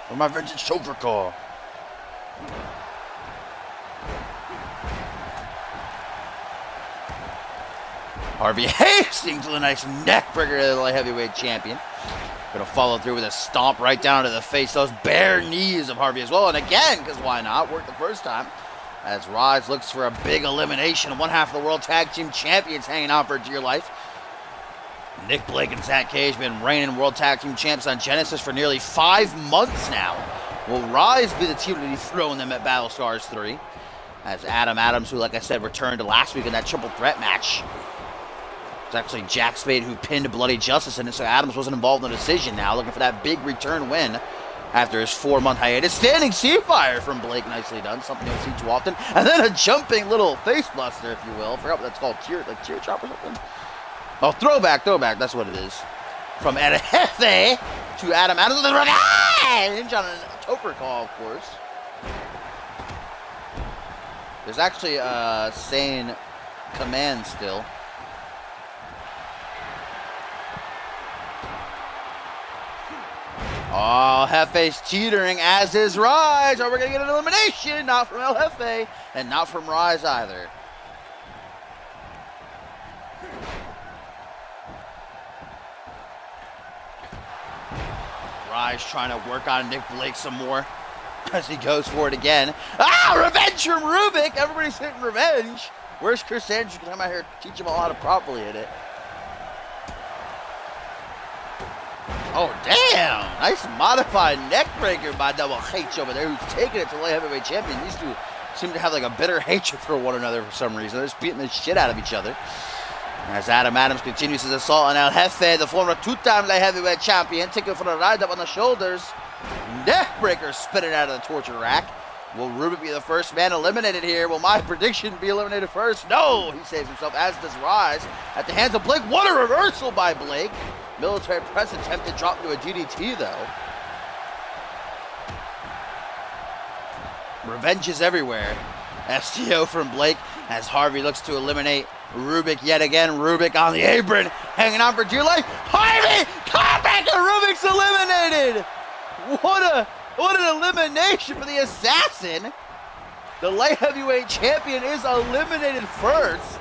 Where's my vintage Topher car? Harvey Hastings with a nice neck breaker to the light heavyweight champion. Gonna follow through with a stomp right down to the face. Those bare knees of Harvey as well. And again, because why not? Worked the first time. As Rise looks for a big elimination. One half of the World Tag Team Champions hanging on for dear life. Nick Blake and Zach Cage been reigning World Tag Team Champs on Genesis for nearly 5 months now. Will Rise be the team to dethrone them at Battle Scars 3? As Adam Adams, who, like I said, returned last week in that triple threat match. It's actually Jack Spade who pinned Bloody Justice in it, so Adams wasn't involved in the decision now. Looking for that big return win after his 4-month hiatus. Standing Seafire from Blake, nicely done. Something you don't see too often. And then a jumping little face buster, if you will. I forgot what that's called. Tear chop or something? Oh, throwback. That's what it is. From El Jefe to Adam Adams. Hinge on a Topher call, of course. There's actually a sane command still. Oh, Jefe's teetering, as is Rise. Are we going to get an elimination? Not from El Jefe, and not from Rise either. Rise trying to work on Nick Blake some more as he goes for it again. Ah, revenge from Rubik. Everybody's hitting revenge. Where's Chris Andrews? You can come out here and teach him all how to properly hit it. Oh, damn. Nice modified neck breaker by Double H over there, who's taking it to light heavyweight champion. These two seem to have like a bitter hatred for one another for some reason. They're just beating the shit out of each other. As Adam Adams continues his assault on El Jefe, the former 2-time light heavyweight champion, taking for a ride up on the shoulders. Neck breaker spinning out of the torture rack. Will Rubik be the first man eliminated here? Will my prediction be eliminated first? No! He saves himself, as does Rise. At the hands of Blake. What a reversal by Blake. Military press attempt to drop to a DDT, though. Revenge is everywhere. STO from Blake as Harvey looks to eliminate Rubik yet again. Rubik on the apron, hanging on for dear life. Harvey! Come back and Rubik's eliminated! What an elimination for the assassin. The light heavyweight champion is eliminated first.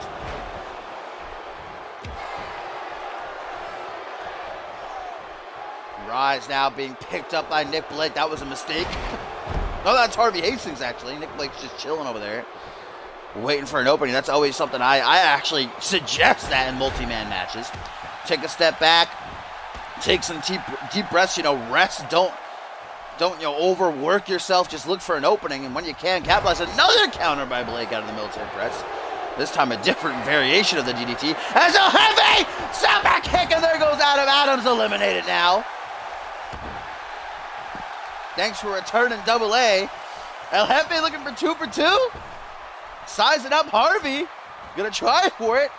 Rise now being picked up by Nick Blake. That was a mistake. No, that's Harvey Hastings, actually. Nick Blake's just chilling over there, waiting for an opening. That's always something I actually suggest that in multi-man matches. Take a step back. Take some deep breaths, rest, don't overwork yourself. Just look for an opening, and when you can, capitalize. Another counter by Blake out of the military press. This time a different variation of the DDT. As a heavy super kick, and there goes Adam Adams, eliminated now. Thanks for returning Double A. El Jefe looking for 2 for 2. Sizing up Harvey. Gonna try for it.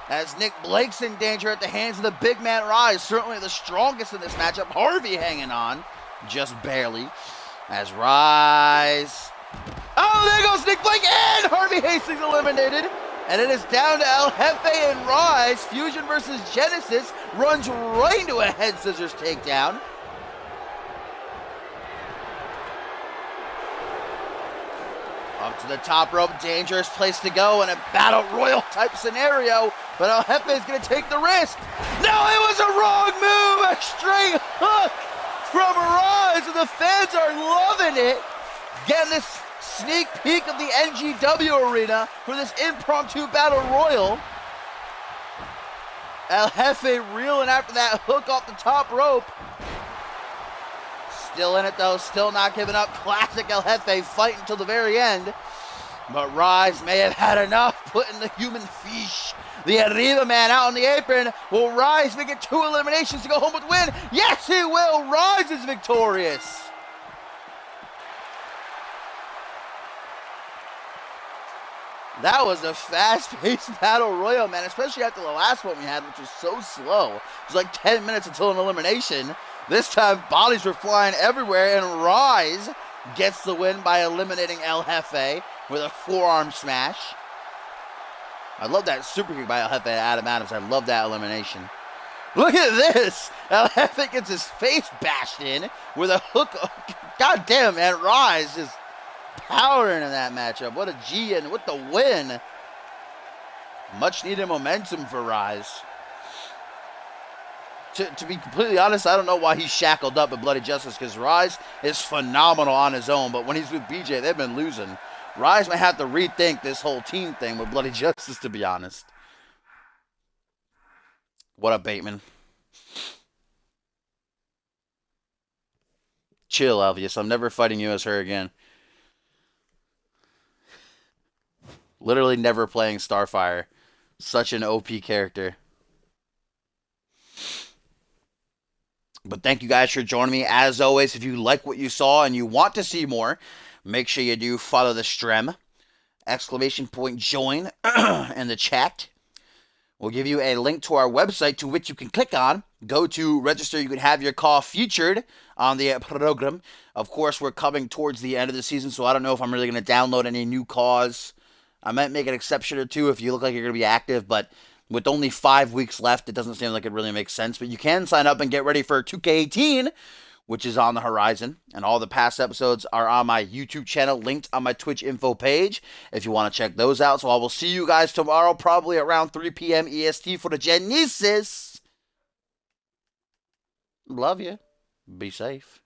As Nick Blake's in danger at the hands of the big man Rise. Certainly the strongest in this matchup. Harvey hanging on. Just barely. As Rise. Oh, there goes Nick Blake and Harvey Hastings eliminated. And it is down to El Jefe and Rise. Fusion versus Genesis. Runs right into a head scissors takedown. Up to the top rope, dangerous place to go in a battle royal type scenario, but El Jefe is going to take the risk. No, it was a wrong move, a straight hook from Rise, and the fans are loving it. Getting this sneak peek of the NGW arena for this impromptu battle royal. El Jefe reeling after that hook off the top rope. Still in it though, still not giving up. Classic El Jefe fighting till the very end. But Rise may have had enough, putting the human fish, the Arriba man, out on the apron. Will Rise make it 2 eliminations to go home with the win? Yes, he will. Rise is victorious. That was a fast-paced battle royal, man, especially after the last one we had, which was so slow. It was like 10 minutes until an elimination. This time, bodies were flying everywhere, and Rise gets the win by eliminating El Jefe with a forearm smash. I love that super kick by El Jefe and Adam Adams. I love that elimination. Look at this. El Jefe gets his face bashed in with a hook. God damn, man. Rise just powering in that matchup. What a G, and with the win. Much needed momentum for Rise. To be completely honest, I don't know why he's shackled up at Bloody Justice, because Rise is phenomenal on his own, but when he's with BJ, they've been losing. Rise may have to rethink this whole team thing with Bloody Justice, to be honest. What up, Bateman? Chill, Elvius. I'm never fighting you as her again. Literally never playing Starfire. Such an OP character. But thank you guys for joining me. As always, if you like what you saw and you want to see more, make sure you do follow the stream. !join in the chat. We'll give you a link to our website to which you can click on. Go to register. You can have your call featured on the program. Of course, we're coming towards the end of the season, so I don't know if I'm really going to download any new calls. I might make an exception or two if you look like you're going to be active, but with only 5 weeks left, it doesn't seem like it really makes sense. But you can sign up and get ready for 2K18, which is on the horizon. And all the past episodes are on my YouTube channel, linked on my Twitch info page, if you want to check those out. So I will see you guys tomorrow, probably around 3 p.m. EST for the Genesis. Love you. Be safe.